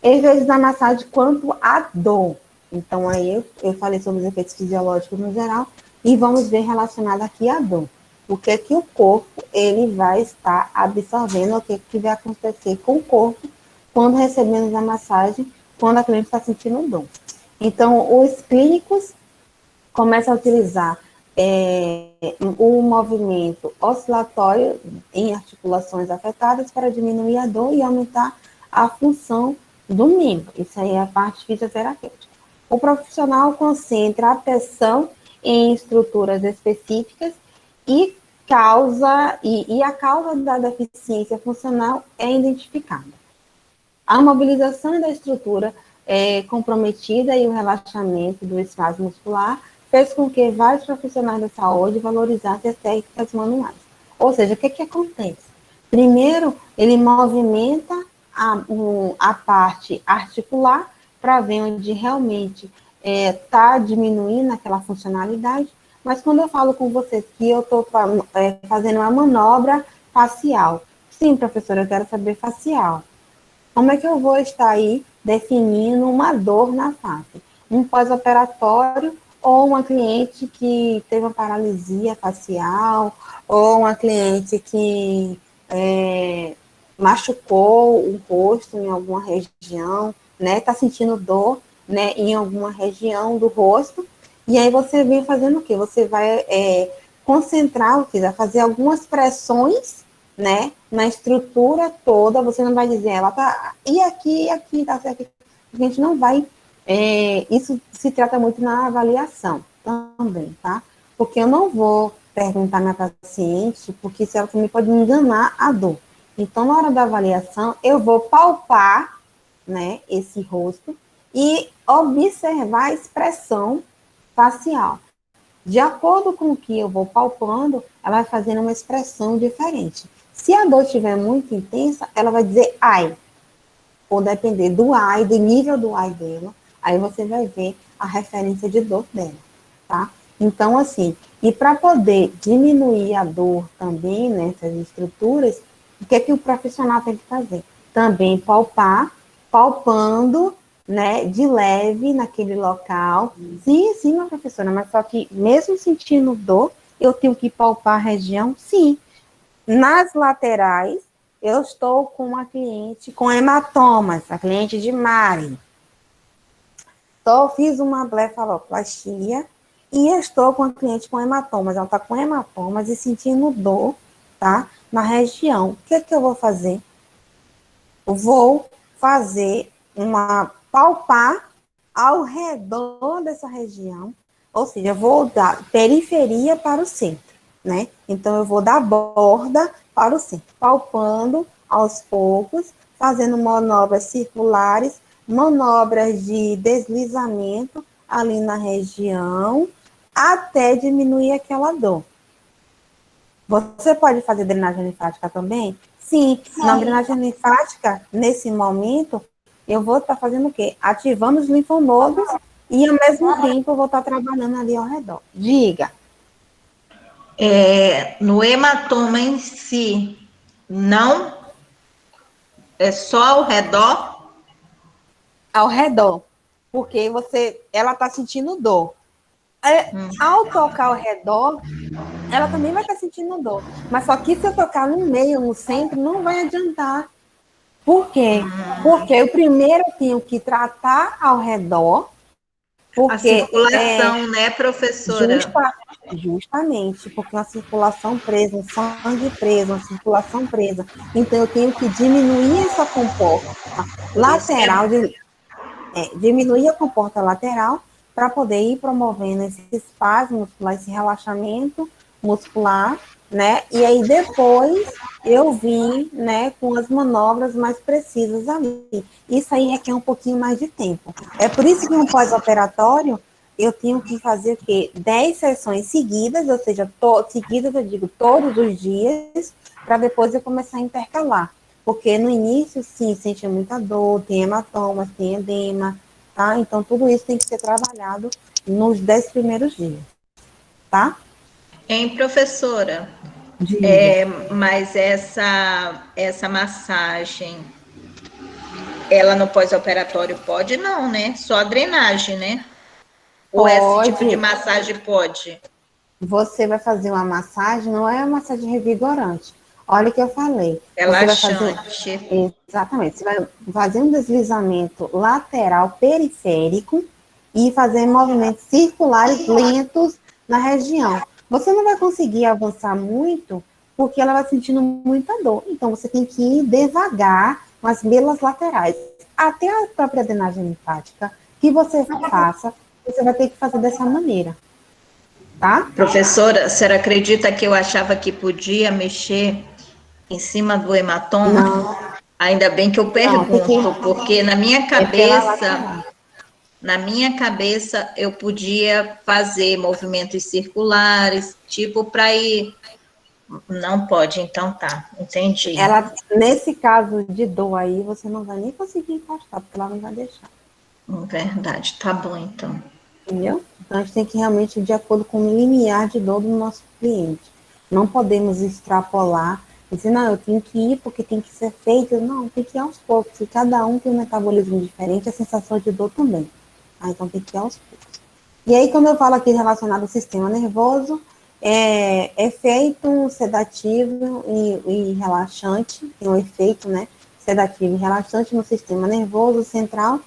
Efeitos da massagem quanto à dor. Então, aí eu falei sobre os efeitos fisiológicos no geral, e vamos ver relacionado aqui à dor. O que é que o corpo, ele vai estar absorvendo, o que vai acontecer com o corpo quando recebemos a massagem, quando a cliente está sentindo dor. Então, os clínicos começam a utilizar o movimento oscilatório em articulações afetadas para diminuir a dor e aumentar a função do membro. Isso aí é a parte fisioterapêutica. O profissional concentra a pressão em estruturas específicas e a causa da deficiência funcional é identificada. A mobilização da estrutura comprometida e o relaxamento do espaço muscular fez com que vários profissionais da saúde valorizassem as técnicas manuais. Ou seja, o que acontece? Primeiro, ele movimenta a parte articular para ver onde realmente está diminuindo aquela funcionalidade, mas quando eu falo com vocês que eu estou fazendo uma manobra facial, sim, professora, eu quero saber facial. Como é que eu vou estar aí definindo uma dor na face? Um pós-operatório ou uma cliente que teve uma paralisia facial, ou uma cliente que machucou o rosto em alguma região, né, está sentindo dor, né, em alguma região do rosto, e aí você vem fazendo o quê? Você vai concentrar, vai fazer algumas pressões, né, na estrutura toda, você não vai dizer, ela tá, e aqui, tá certo, a gente não vai, isso se trata muito na avaliação também, tá? Porque eu não vou perguntar à minha paciente, porque isso ela também pode me enganar a dor. Então, na hora da avaliação, eu vou palpar, né, esse rosto e observar a expressão facial. De acordo com o que eu vou palpando, ela vai fazendo uma expressão diferente. Se a dor estiver muito intensa, ela vai dizer ai, ou depender do ai, do nível do ai dela, aí você vai ver a referência de dor dela, tá? Então, assim, e para poder diminuir a dor também nessas estruturas, o que é que o profissional tem que fazer? Também palpando, né, de leve naquele local. Sim, minha professora, mas só que mesmo sentindo dor, eu tenho que palpar a região? Sim. Nas laterais, eu estou com uma cliente com hematomas, a cliente de Mari. Então, fiz uma blefaroplastia e estou com a cliente com hematomas. Ela está com hematomas e sentindo dor, tá? Na região. O que é que eu vou fazer? Eu vou fazer palpar ao redor dessa região, ou seja, eu vou dar periferia para o centro, né? Então, eu vou dar borda para o centro, palpando aos poucos, fazendo manobras circulares, manobras de deslizamento ali na região, até diminuir aquela dor. Você pode fazer drenagem linfática também? Sim. Na drenagem linfática, nesse momento, eu vou estar fazendo o quê? Ativando os linfonodos e, ao mesmo tempo, eu vou estar trabalhando ali ao redor. Diga. No hematoma em si, não? É só ao redor? ao redor, porque ela está sentindo dor. Ao tocar ao redor, ela também vai estar sentindo dor. Mas só que se eu tocar no meio, no centro, não vai adiantar. Por quê? Porque eu primeiro tenho que tratar ao redor, porque a circulação, né, professora? Justamente, porque uma circulação presa, um sangue preso, uma circulação presa. Então, eu tenho que diminuir essa comporta lateral, diminuir a comporta lateral para poder ir promovendo esse espasmo muscular, esse relaxamento muscular, né? E aí depois eu vim, né, com as manobras mais precisas ali. Isso aí requer um pouquinho mais de tempo. É por isso que um pós-operatório eu tenho que fazer o quê? 10 sessões seguidas, ou seja, seguidas eu digo todos os dias, para depois eu começar a intercalar. Porque no início, sim, sente muita dor, tem hematomas, tem edema, tá? Então, tudo isso tem que ser trabalhado nos 10 primeiros dias, tá? Hein, professora? Mas essa massagem, ela no pós-operatório pode não, né? Só a drenagem, né? Ou esse tipo de massagem pode? Você vai fazer uma massagem, não é uma massagem revigorante. Olha o que eu falei. Relaxante. Exatamente. Você vai fazer um deslizamento lateral periférico e fazer movimentos circulares lentos na região. Você não vai conseguir avançar muito porque ela vai sentindo muita dor. Então, você tem que ir devagar nas melas laterais. Até a própria drenagem linfática que você faça, você vai ter que fazer dessa maneira. Tá? Professora, a senhora acredita que eu achava que podia mexer em cima do hematoma? Não. Ainda bem que eu pergunto, porque na minha cabeça eu podia fazer movimentos circulares, tipo para ir. Não pode, então tá, entendi. Nesse caso de dor aí, você não vai nem conseguir encostar, porque ela não vai deixar. Verdade, tá bom então. Entendeu? Então, a gente tem que realmente ir de acordo com o limiar de dor do nosso cliente. Não podemos extrapolar, dizer, não, eu tenho que ir porque tem que ser feito. Não, tem que ir aos poucos. E cada um tem um metabolismo diferente, a sensação de dor também. Então, tem que ir aos poucos. E aí, quando eu falo aqui relacionado ao sistema nervoso, efeito sedativo e relaxante, tem um efeito, né, sedativo e relaxante no sistema nervoso central,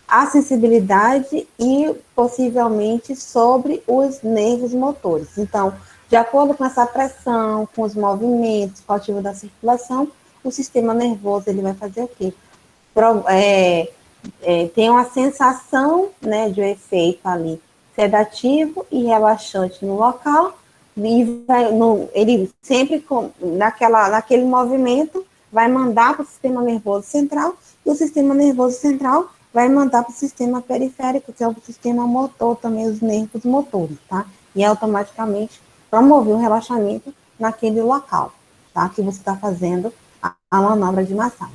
a sensibilidade e possivelmente sobre os nervos motores. Então, de acordo com essa pressão, com os movimentos, com o ativo da circulação, o sistema nervoso ele vai fazer o quê? Tem uma sensação, né, de um efeito ali sedativo e relaxante no local, e ele sempre naquele movimento vai mandar para o sistema nervoso central, e o sistema nervoso central vai mandar para o sistema periférico, que é o sistema motor, também os nervos motores, tá? E automaticamente promover um relaxamento naquele local, tá? Que você está fazendo a manobra de massagem.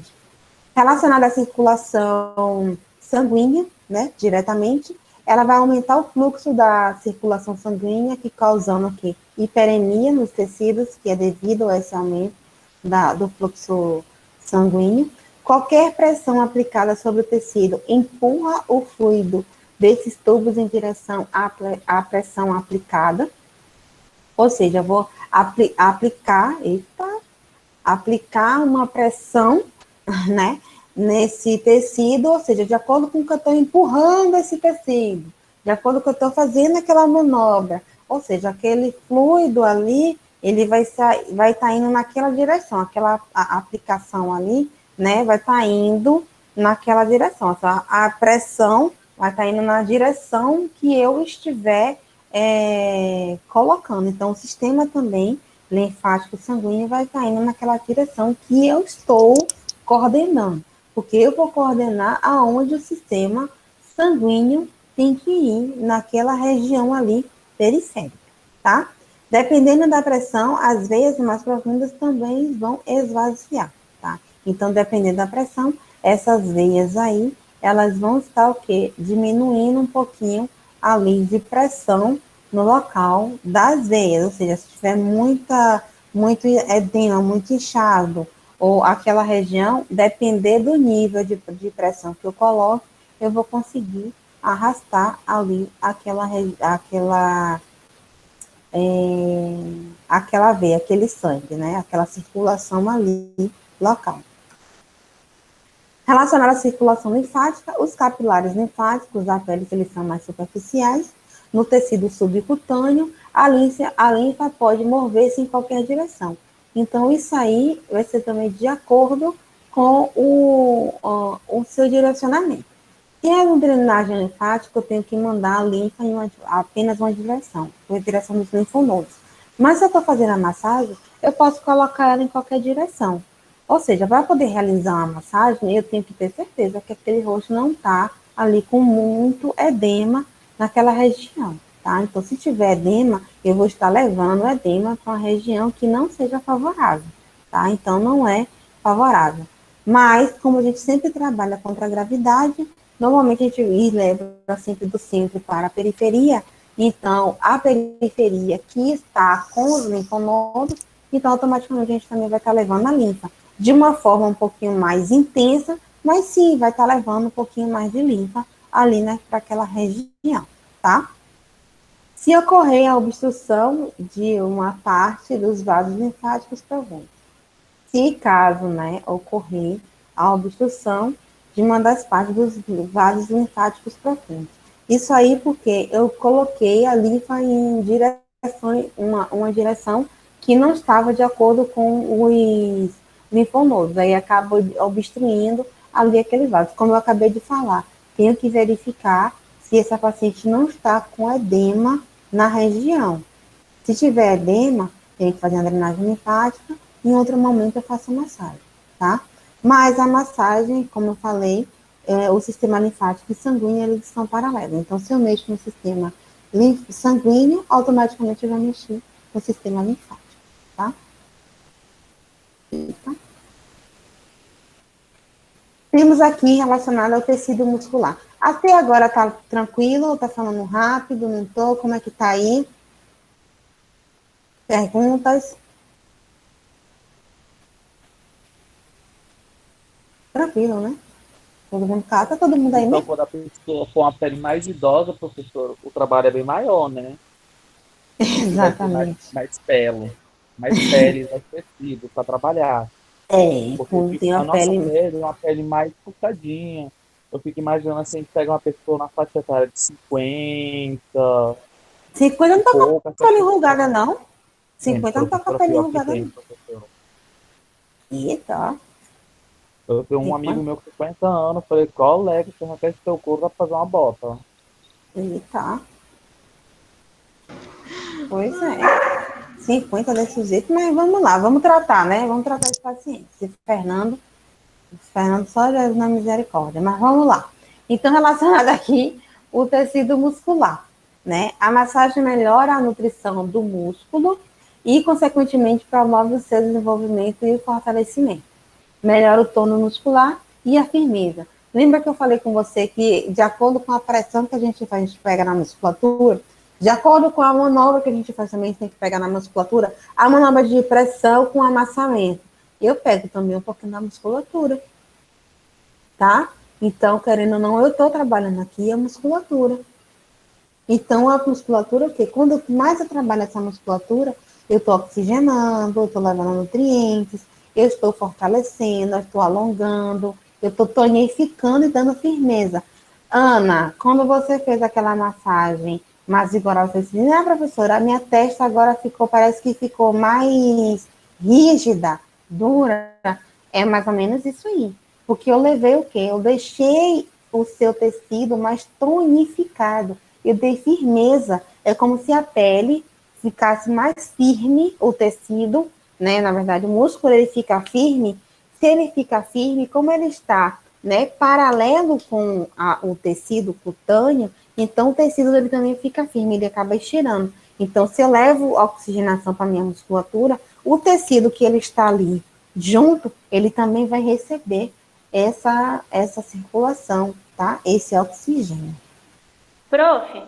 Relacionada à circulação sanguínea, né, diretamente, ela vai aumentar o fluxo da circulação sanguínea, que causando o quê? Hiperemia nos tecidos, que é devido a esse aumento do fluxo sanguíneo. Qualquer pressão aplicada sobre o tecido empurra o fluido desses tubos em direção à pressão aplicada. Ou seja, eu vou aplicar uma pressão, né, nesse tecido, ou seja, de acordo com o que eu estou empurrando esse tecido, de acordo com o que eu estou fazendo aquela manobra, ou seja, aquele fluido ali, ele vai estar indo naquela direção, aquela aplicação ali, né, vai estar indo naquela direção, tá? A pressão vai estar indo na direção que eu estiver colocando. Então, o sistema também linfático sanguíneo vai estar indo naquela direção que eu estou coordenando, porque eu vou coordenar aonde o sistema sanguíneo tem que ir naquela região ali periférica, tá? Dependendo da pressão, as veias mais profundas também vão esvaziar, tá? Então, dependendo da pressão, essas veias aí, elas vão estar o quê? Diminuindo um pouquinho ali de pressão no local das veias, ou seja, se tiver muito edema, muito inchado, ou aquela região, depender do nível de pressão que eu coloco, eu vou conseguir arrastar ali aquela veia, aquele sangue, né? Aquela circulação ali local. Relacionado à circulação linfática, os capilares linfáticos da pele, eles são mais superficiais. No tecido subcutâneo, a linfa pode mover-se em qualquer direção. Então, isso aí vai ser também de acordo com o seu direcionamento. Se é uma drenagem linfática, eu tenho que mandar a linfa em apenas uma direção, a direção dos linfonodos. Mas se eu estou fazendo a massagem, eu posso colocar ela em qualquer direção. Ou seja, para poder realizar uma massagem, eu tenho que ter certeza que aquele rosto não está ali com muito edema naquela região, tá? Então, se tiver edema, eu vou estar levando o edema para uma região que não seja favorável, tá? Então, não é favorável. Mas, como a gente sempre trabalha contra a gravidade, normalmente a gente leva sempre do centro para a periferia, então, a periferia que está com os linfonodos, então, automaticamente, a gente também vai estar levando a linfa de uma forma um pouquinho mais intensa, mas sim, vai estar levando um pouquinho mais de linfa ali, né, para aquela região, tá? Se ocorrer a obstrução de uma parte dos vasos linfáticos profundos. Se caso, né, ocorrer a obstrução de uma das partes dos vasos linfáticos profundos. Isso aí porque eu coloquei a linfa em direção, uma direção que não estava de acordo com os linfonodos, aí acaba obstruindo ali aquele vaso. Como eu acabei de falar, tenho que verificar se essa paciente não está com edema na região. Se tiver edema, tenho que fazer uma drenagem linfática, em outro momento eu faço massagem, tá? Mas a massagem, como eu falei, o sistema linfático e sanguíneo, eles são paralelos. Então, se eu mexo no sistema sanguíneo, automaticamente eu vou mexer no sistema linfático, tá? Temos aqui relacionado ao tecido muscular. Até agora tá tranquilo? Tá falando rápido? Não tô? Como é que tá aí? Perguntas? Tranquilo, né? Todo mundo tá todo mundo aí Então, mesmo? quando a pessoa for uma pele mais idosa, professor, o trabalho é bem maior, né? E vai ter Exatamente. mais pele, mais tecido para trabalhar. Porque Tem a a nossa pele. pele é uma pele mais puxadinha. Eu fico imaginando assim, a gente pega uma pessoa na faixa etária de 50 50 e não tá com a pouco, essa pele pessoa. enrugada, não. 50 não tá com a Professora, pele pior que enrugada, tem, não. professora. Eita, Eu tenho um amigo meu com 50 anos, falei, colega, você não quer esse teu corpo, dá pra fazer uma bota. eita. Pois é. 50 desse jeito, mas vamos lá, vamos tratar, né? Vamos tratar esse paciente. Fernando só Jesus na misericórdia, mas vamos lá. Então, relacionado aqui, o tecido muscular, né? A massagem melhora a nutrição do músculo e, consequentemente, promove o seu desenvolvimento e o fortalecimento. Melhora o tônus muscular e a firmeza. Lembra que eu falei com você que, de acordo com a pressão que a gente faz, a gente pega na musculatura, de acordo com a manobra que a gente faz também, tem que pegar na musculatura, a manobra de pressão com amassamento. Eu pego também um pouquinho da musculatura, tá? Então, querendo ou não, eu estou trabalhando aqui a musculatura. Então, a musculatura, o quê? Quando mais eu trabalho essa musculatura, eu estou oxigenando, eu estou levando nutrientes, eu estou fortalecendo, eu estou alongando, eu estou tonificando e dando firmeza. Ana, quando você fez aquela massagem mais vigorosa, você disse, né, professora, a minha testa agora ficou, parece que ficou mais rígida, dura. É mais ou menos isso aí. Porque eu levei o quê? Eu deixei o seu tecido mais tonificado. Eu dei firmeza. É como se a pele ficasse mais firme, o tecido, né? Na verdade, o músculo ele fica firme. Se ele fica firme, como ele está, né, paralelo com o tecido cutâneo, então o tecido ele também fica firme, ele acaba estirando. Então, se eu levo a oxigenação para a minha musculatura, o tecido que ele está ali junto, ele também vai receber essa circulação, tá? Esse oxigênio. Prof,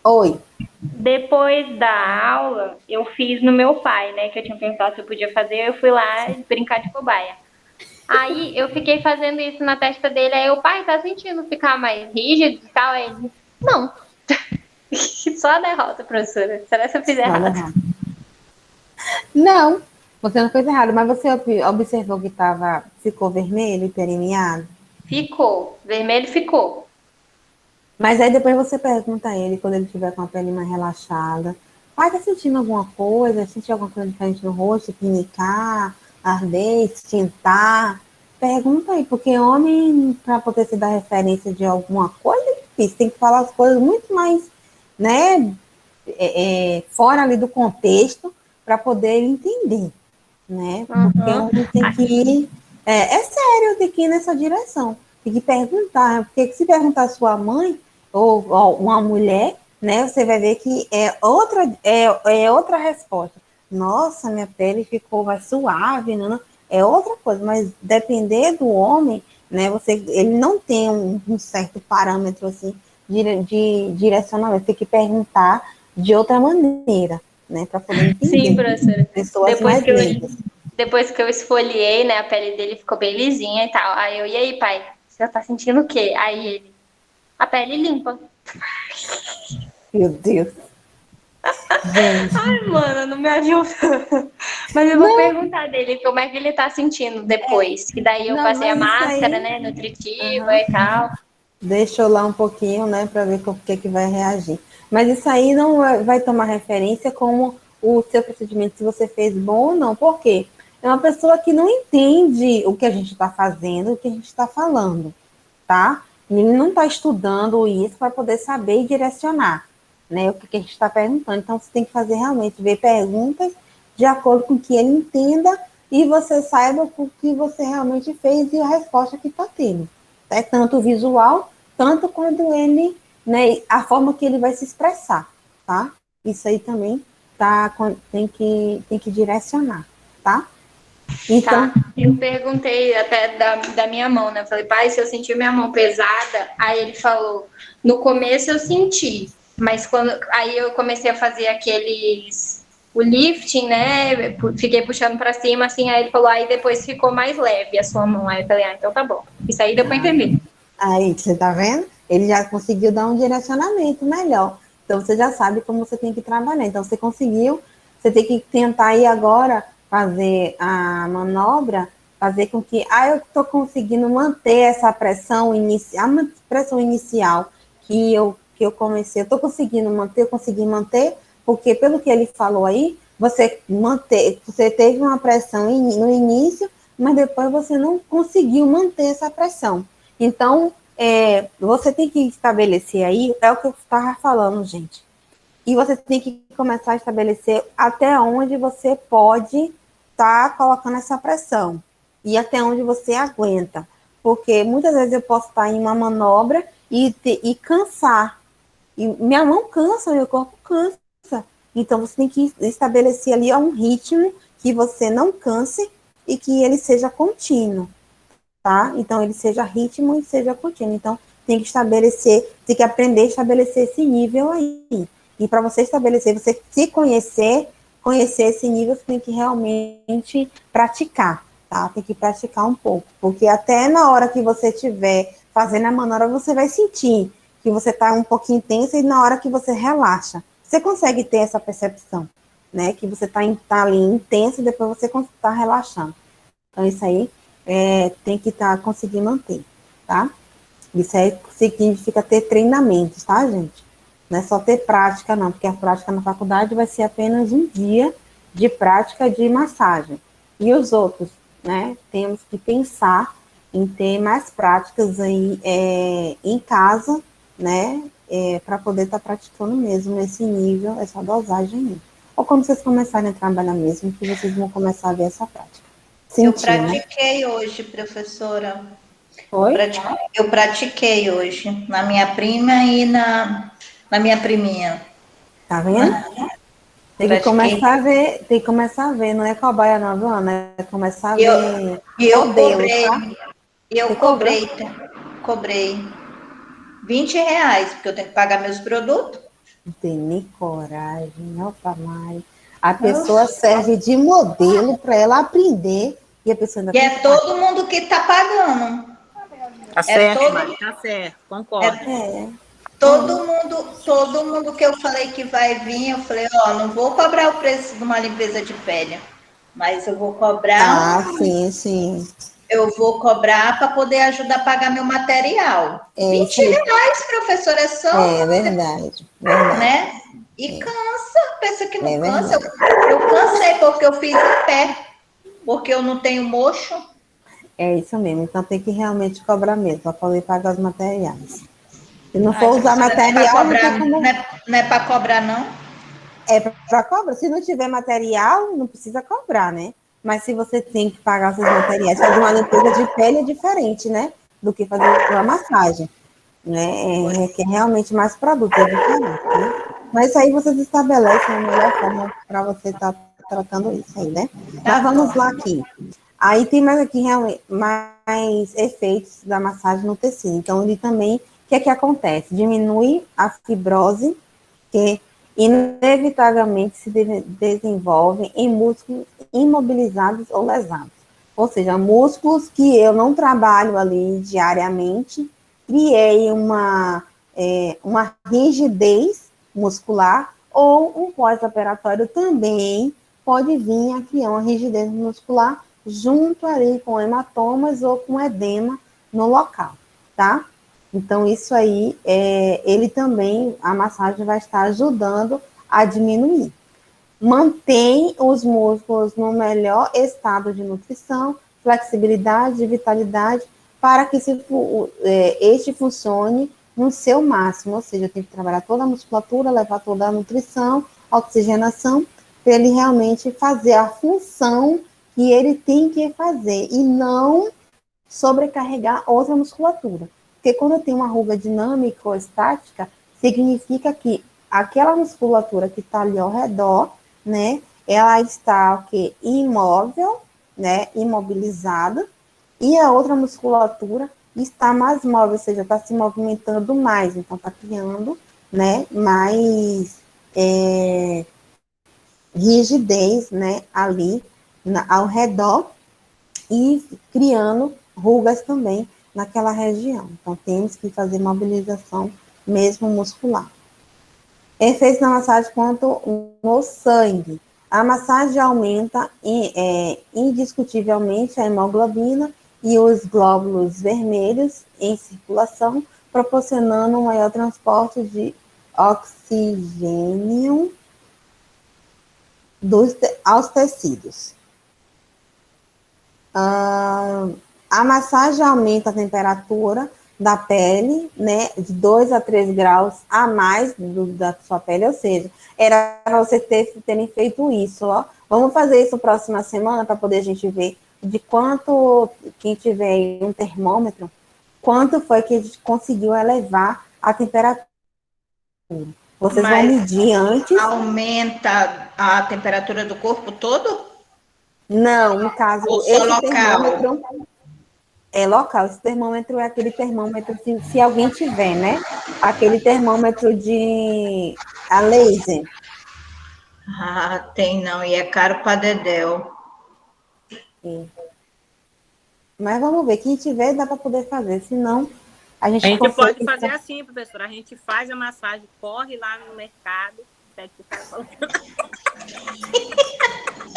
Oi. depois da aula, eu fiz no meu pai, né? Que eu tinha perguntado se eu podia fazer, eu fui lá brincar de cobaia. Aí eu fiquei fazendo isso na testa dele, aí o pai tá sentindo ficar mais rígido e tal, aí ele, não. Só a derrota, professora. Será que eu fiz Nada errado? errado. Não, você não fez errado, mas você observou que ficou vermelho e permeado? Ficou. Vermelho ficou. Mas aí depois você pergunta a ele, quando ele estiver com a pele mais relaxada, pai, tá sentindo alguma coisa? Sentiu alguma coisa diferente no rosto? Pinicar, arder, esquentar? Pergunta aí, porque homem, para poder se dar referência de alguma coisa, é difícil. Tem que falar as coisas muito mais, né, fora ali do contexto, para poder ele entender, né? Porque o Uhum. homem tem que ir, é sério, tem que ir nessa direção. Tem que perguntar, porque se perguntar a sua mãe, ou uma mulher, né, você vai ver que é outra resposta. Nossa, minha pele ficou mais suave, não, é outra coisa, mas depender do homem, né, ele não tem um certo parâmetro assim de direcionamento, tem que perguntar de outra maneira, né, para poder Sim, entender. professora. Pessoas Depois mais que eu, leigas. depois que eu esfoliei, né, a pele dele ficou bem lisinha e tal. Aí eu, e aí, pai, você tá sentindo o quê? Aí ele, a pele limpa. Meu Deus. Gente, Ai, mano, não me ajuda. Mas eu vou não, perguntar dele como é que ele tá sentindo depois. Que daí eu não, passei a mas isso máscara, aí, né, nutritiva aham, e tal. deixa eu lá um pouquinho, né, para ver como que vai reagir. Mas isso aí não vai tomar referência como o seu procedimento, se você fez bom ou não. Por quê? É uma pessoa que não entende o que a gente está fazendo, o que a gente está falando, tá? Ele não está estudando isso para poder saber e direcionar, né, o que a gente está perguntando. Então, você tem que fazer realmente, ver perguntas de acordo com o que ele entenda e você saiba o que você realmente fez e a resposta que está tendo. É tanto visual, tanto quando ele, né, a forma que ele vai se expressar, tá? Isso aí também tem que direcionar, tá? Então, Tá. Eu perguntei até da minha mão, né? Eu falei, pai, se eu sentir minha mão pesada, aí ele falou, no começo eu senti, mas quando aí eu comecei a fazer o lifting, né? Fiquei puxando pra cima, assim, aí ele falou, aí depois ficou mais leve a sua mão. Aí eu falei, ah, então tá bom. Isso aí deu pra entender. aí, você tá vendo? Ele já conseguiu dar um direcionamento melhor. Então, você já sabe como você tem que trabalhar. Então, você conseguiu, você tem que tentar aí agora fazer a manobra, fazer com que, eu estou conseguindo manter essa pressão inicial, a pressão inicial que eu comecei, eu estou conseguindo manter, eu consegui manter, porque pelo que ele falou aí, você teve uma pressão no início, mas depois você não conseguiu manter essa pressão. Então, você tem que estabelecer aí, é o que eu estava falando, gente. E você tem que começar a estabelecer até onde você pode estar colocando essa pressão. E até onde você aguenta. Porque muitas vezes eu posso estar em uma manobra e cansar. E minha mão cansa, meu corpo cansa. Então você tem que estabelecer ali um ritmo que você não canse e que ele seja contínuo, tá? Então, ele seja ritmo e seja contínuo. Então, tem que estabelecer, tem que aprender a estabelecer esse nível aí. E para você estabelecer, você se conhecer esse nível, você tem que realmente praticar, tá? Tem que praticar um pouco, porque até na hora que você estiver fazendo a manobra, você vai sentir que você está um pouquinho intensa e na hora que você relaxa, você consegue ter essa percepção, né? Que você está ali intenso e depois você está relaxando. Então, isso aí tem que conseguir manter, tá? Isso aí significa ter treinamentos, tá, gente? Não é só ter prática, não, porque a prática na faculdade vai ser apenas um dia de prática de massagem. E os outros, né? Temos que pensar em ter mais práticas aí em casa, né? Para poder estar praticando mesmo esse nível, essa dosagem aí. Ou quando vocês começarem a trabalhar mesmo, que vocês vão começar a ver essa prática. Eu Sentir, né? pratiquei hoje, professora. Foi? Eu pratiquei hoje na minha prima e na minha priminha. Tá vendo? Tem que Pratiquei. começar a ver, tem que começar a ver, não é cobaia não, viu, Ana? É começar a E eu, ver e eu modelos, cobrei, tá? e eu Você cobrou? cobrei R$ 20, porque eu tenho que pagar meus produtos. Não tem nem coragem, não tá mais. A pessoa serve de modelo para ela aprender e a pessoa ainda E tem é que pagar. todo mundo que está pagando. Tá certo, todo- Mari, tá certo, concordo. Todo mundo que eu falei que vai vir, eu falei, ó, não vou cobrar o preço de uma limpeza de pele, mas eu vou cobrar, Sim, sim. eu vou cobrar para poder ajudar a pagar meu material. É isso 20 aí. reais, professora, é só, É verdade, verdade. né? E cansa, pensa que não É cansa. verdade. Eu cansei porque eu fiz em pé, porque eu não tenho mocho. É isso mesmo. Então tem que realmente cobrar mesmo, para poder pagar os materiais. Se não Ai, for usar professora, não é para material, não tem cobrar, como. não é para cobrar, não? É para cobrar. Se não tiver material, não precisa cobrar, né? Mas se você tem que pagar os seus materiais, fazer uma limpeza de pele é diferente, né? Do que fazer uma massagem, né? Requer realmente mais produto, é diferente, né? Mas isso aí vocês estabelecem a melhor forma para você estar tratando isso aí, né? Tá Mas vamos bom. lá aqui. Aí tem mais aqui realmente mais efeitos da massagem no tecido. Então, ele também, o que é que acontece? Diminui a fibrose, que inevitavelmente se desenvolve em músculos imobilizados ou lesados. Ou seja, músculos que eu não trabalho ali diariamente, criei uma rigidez muscular, ou um pós-operatório também pode vir a criar uma rigidez muscular junto ali com hematomas ou com edema no local, tá? Então, isso aí, ele também, a massagem vai estar ajudando a diminuir. Mantém os músculos no melhor estado de nutrição, flexibilidade e vitalidade, para que este funcione no seu máximo, ou seja, tem que trabalhar toda a musculatura, levar toda a nutrição, oxigenação, para ele realmente fazer a função que ele tem que fazer, e não sobrecarregar outra musculatura. Porque quando tem uma ruga dinâmica ou estática, significa que aquela musculatura que está ali ao redor, né, ela está imóvel, né, imobilizada, e a outra musculatura está mais móvel, ou seja, está se movimentando mais, então está criando, né, mais rigidez, né, ali ao redor, e criando rugas também naquela região. Então, temos que fazer mobilização mesmo muscular. Efeitos na massagem quanto no sangue. A massagem aumenta indiscutivelmente a hemoglobina e os glóbulos vermelhos em circulação, proporcionando um maior transporte de oxigênio aos tecidos. A massagem aumenta a temperatura da pele, né, de 2 a 3 graus a mais da sua pele, ou seja, era para você terem feito isso, ó. Vamos fazer isso próxima semana para poder a gente ver de quanto, quem tiver um termômetro, quanto foi que a gente conseguiu elevar a temperatura. Vocês vão medir antes. Aumenta a temperatura do corpo todo? Não, no caso, Ou só esse local? termômetro é local. Esse termômetro é aquele termômetro, se alguém tiver, né? Aquele termômetro de a laser. Ah, tem não, e é caro para dedéu. É. Mas vamos ver, quem tiver dá para poder fazer, senão a A gente gente consegue. pode fazer assim, professora. A gente faz a massagem, corre lá no mercado, pede pro cara colocar.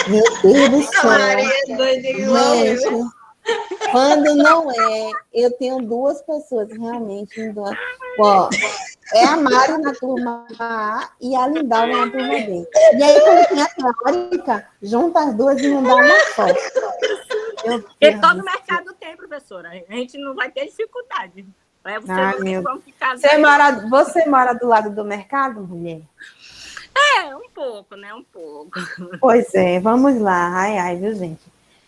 Meu Deus do céu. Maria é doida igual eu. Gente, quando não é, eu tenho duas pessoas realmente. Ó, é a Mari na turma A e a Lindalva na turma B. E aí, quando tem a teórica, junta as duas e não dá uma só. Porque todo mercado tem, professora. A gente não vai ter dificuldade. É vocês vão ficar. Você mora do lado do mercado, mulher? Um pouco, né? Um pouco. Pois é, vamos lá. Ai, ai, viu, gente?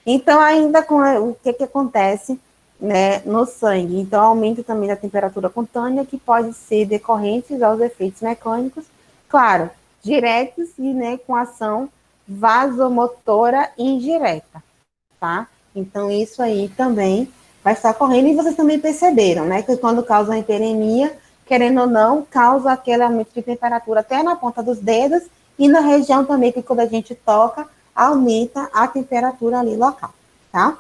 Então, ainda com o que acontece, né, no sangue? Então, aumento também da temperatura cutânea, que pode ser decorrentes aos efeitos mecânicos, claro, diretos e, né, com ação vasomotora indireta, tá? Então, isso aí também vai estar correndo. E vocês também perceberam, né, que quando causa uma hiperemia, querendo ou não, causa aquele aumento de temperatura até na ponta dos dedos e na região também, que quando a gente toca, aumenta a temperatura ali local. tá?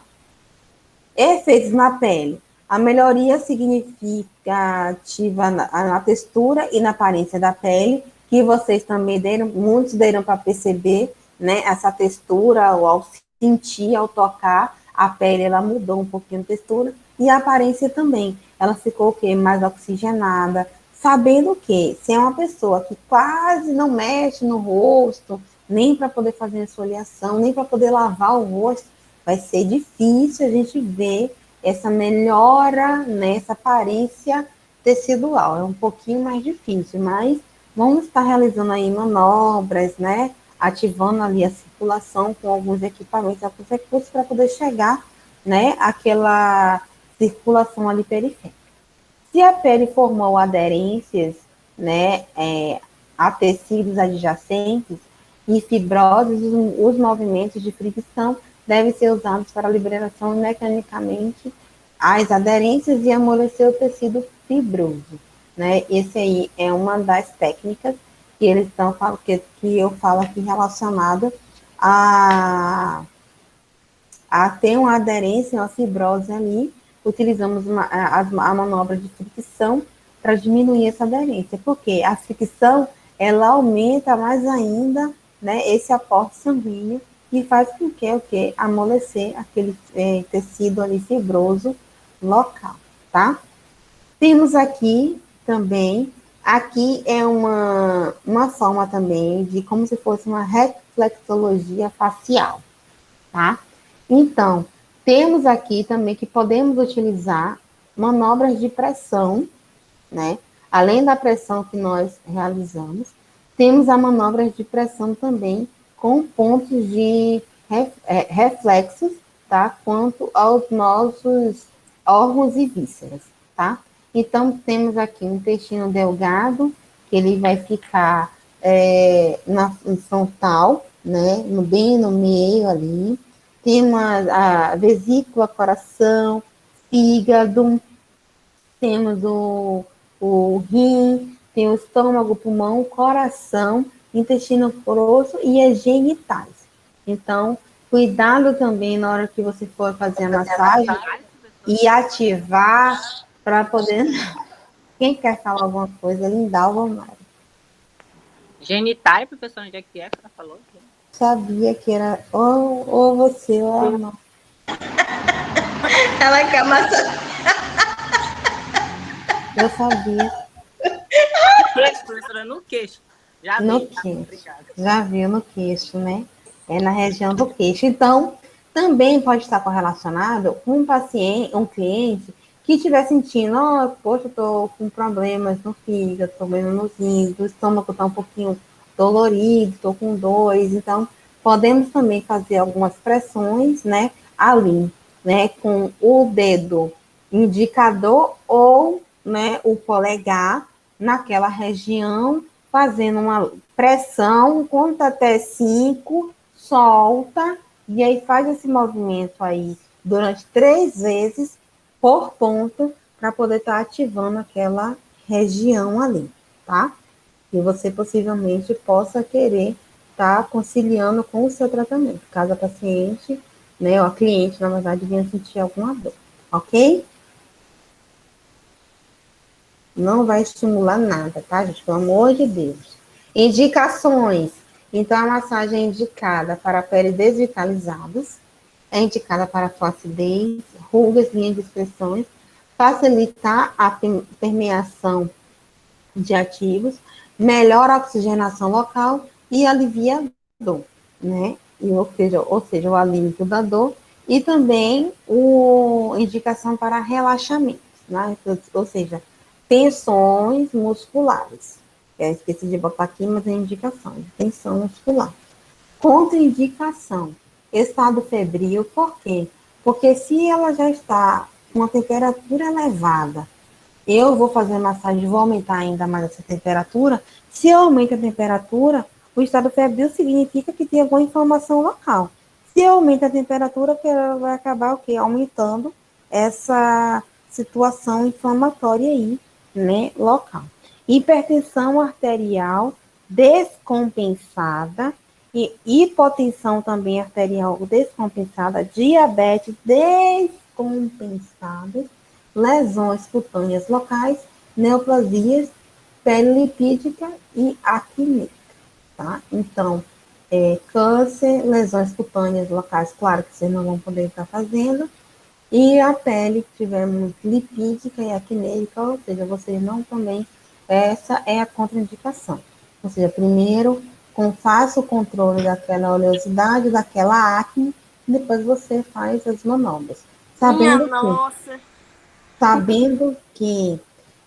Efeitos na pele. A melhoria significativa na textura e na aparência da pele, que vocês também muitos deram para perceber, né? Essa textura, ao sentir, ao tocar, a pele ela mudou um pouquinho a textura, e a aparência também. Ela ficou o quê? Mais oxigenada, sabendo que se é uma pessoa que quase não mexe no rosto, nem para poder fazer esfoliação, nem para poder lavar o rosto, vai ser difícil a gente ver essa melhora nessa aparência tecidual. É um pouquinho mais difícil, mas vamos estar realizando aí manobras, né? Ativando ali a circulação com alguns equipamentos, alguns recursos para poder chegar, né? Àquela circulação ali periférica. Se a pele formou aderências, né? A tecidos adjacentes e fibroses, os movimentos de fricção devem ser usados para a liberação mecanicamente as aderências e amolecer o tecido fibroso, né? Esse aí é uma das técnicas que eles estão que eu falo aqui relacionada a ter uma aderência, uma fibrose ali. Utilizamos a manobra de fricção para diminuir essa aderência, porque a fricção ela aumenta mais ainda, né, esse aporte sanguíneo e faz com que o que amolecer aquele tecido ali fibroso local, tá? Temos aqui também, aqui é uma forma também de como se fosse uma reflexologia facial, tá? Então, temos aqui também que podemos utilizar manobras de pressão, né? Além da pressão que nós realizamos, temos a manobra de pressão também com pontos de reflexos, tá? Quanto aos nossos órgãos e vísceras, tá? Então, temos aqui um intestino delgado, que ele vai ficar na frontal, né? Bem no meio ali. Temos a vesícula, coração, fígado, temos o rim, tem o estômago, pulmão, coração, intestino grosso e as genitais. Então, cuidado também na hora que você for fazer a massagem e ativar para poder... Quem quer falar alguma coisa, Lindalva ou Mari? Genitália, professor, onde é que ela falou? Sabia que era ou você ou a não. Ela quer massagem. Eu sabia. Professora, no queixo. Já No vi. queixo. Já viu no queixo, né? É na região do queixo. Então, também pode estar correlacionado com um paciente, um cliente que estiver sentindo, poxa, eu tô com problemas no fígado, problema nos rins, o estômago está um pouquinho dolorido, estou com dores. Então, podemos também fazer algumas pressões, né, ali, né, com o dedo indicador ou, né, o polegar naquela região, fazendo uma pressão, conta até 5, solta, e aí faz esse movimento aí durante 3 vezes por ponto, para poder estar ativando aquela região ali, tá? E você possivelmente possa querer estar conciliando com o seu tratamento, caso a paciente, né, ou a cliente, na verdade, venha sentir alguma dor, ok? Não vai estimular nada, tá, gente? Pelo amor de Deus. Indicações. Então, a massagem é indicada para pele desvitalizadas, é indicada para flacidez, rugas, linhas de expressões, facilitar a permeação de ativos, melhora a oxigenação local e alivia a dor, né? Ou seja, o alívio da dor e também indicação para relaxamento, né? Ou seja, tensões musculares. Eu esqueci de botar aqui, mas é indicação de tensão muscular. Contraindicação, estado febril, por quê? Porque se ela já está com uma temperatura elevada, eu vou fazer massagem, vou aumentar ainda mais essa temperatura. Se eu aumento a temperatura, o estado febril significa que tem alguma inflamação local. Se eu aumento a temperatura, vai acabar o quê? Aumentando essa situação inflamatória aí, né, local. Hipertensão arterial descompensada e hipotensão também arterial descompensada, diabetes descompensada, lesões cutâneas locais, neoplasias, pele lipídica e acne, tá? Então, câncer, lesões cutâneas locais, claro que vocês não vão poder estar fazendo, e a pele que tivermos lipídica e acneica, ou seja, vocês não também, essa é a contraindicação. Ou seja, primeiro, faça o controle daquela oleosidade, daquela acne, e depois você faz as manobras. Minha Sabendo nossa. que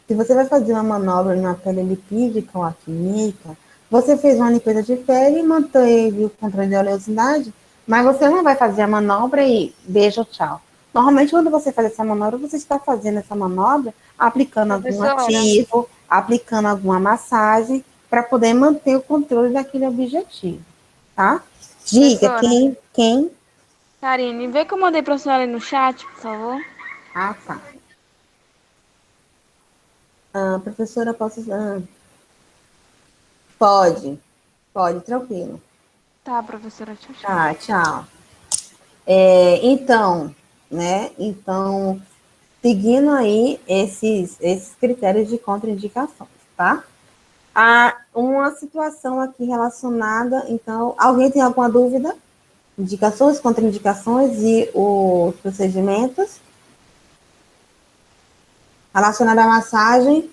se você vai fazer uma manobra na pele lipídica ou acneica, você fez uma limpeza de pele e manteve o controle de oleosidade, mas você não vai fazer a manobra e beijo, tchau. Normalmente, quando você faz essa manobra, você está fazendo essa manobra aplicando algum ativo, aplicando alguma massagem, para poder manter o controle daquele objetivo, tá? Diga, quem? Karine, vê que eu mandei para a senhora aí no chat, por favor. Ah, tá. Professora, posso... Pode, tranquilo. Tá, professora, tchau, tchau. Tá, tchau. Então, né? Então, seguindo aí esses critérios de contraindicações, tá? Há uma situação aqui relacionada, então, alguém tem alguma dúvida? Indicações, contraindicações e os procedimentos? Relacionado à massagem,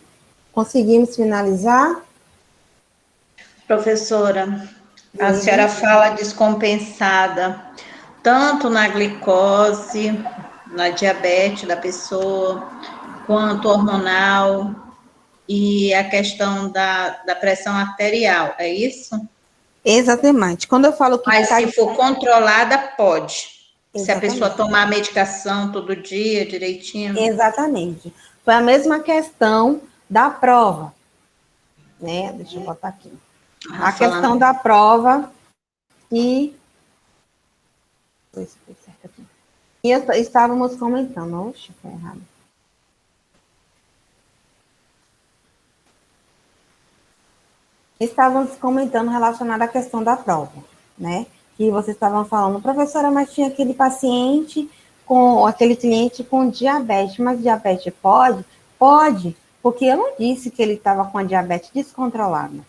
conseguimos finalizar? Professora, a senhora fala descompensada, tanto na glicose, na diabetes da pessoa, quanto hormonal e a questão da pressão arterial, é isso? Exatamente. Quando eu falo que... Mas se for controlada, pode. Exatamente. Se a pessoa tomar a medicação todo dia, direitinho. Exatamente. Foi a mesma questão da prova, né? Deixa eu botar aqui. A questão da prova e estávamos comentando. Oxe, foi errado. Estávamos comentando relacionado à questão da prova, né? Que vocês estavam falando, professora, mas tinha aquele paciente aquele cliente com diabetes, mas diabetes pode? Pode, porque eu não disse que ele estava com a diabetes descontrolada,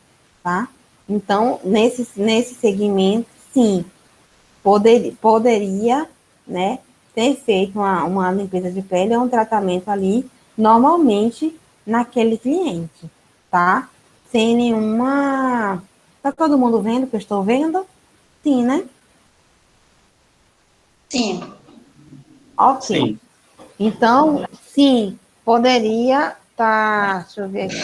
tá? Então, nesse segmento, sim, poderia, né, ter feito uma limpeza de pele ou um tratamento ali, normalmente, naquele cliente, tá? Sem nenhuma... Tá todo mundo vendo que eu estou vendo? Sim, né? Sim. Ok. Sim. Então, sim, poderia estar... Deixa eu ver aqui.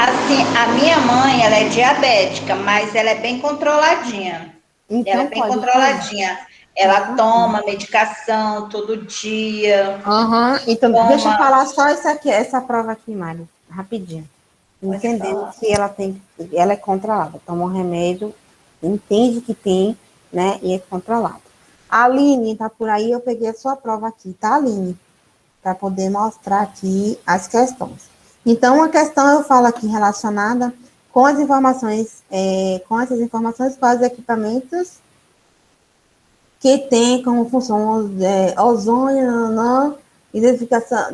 Assim, a minha mãe, ela é diabética, mas ela é bem controladinha. Então, ela é bem controladinha. Ela toma medicação todo dia. Então, deixa eu falar só essa prova aqui, Mário, rapidinho. Entendendo que ela é controlada. Toma um remédio, entende que tem, né, e é controlado. A Aline tá por aí, eu peguei a sua prova aqui, tá, Aline? Para poder mostrar aqui as questões. Então, uma questão eu falo aqui relacionada com as informações, quais os equipamentos que tem como função ozônio, identificação,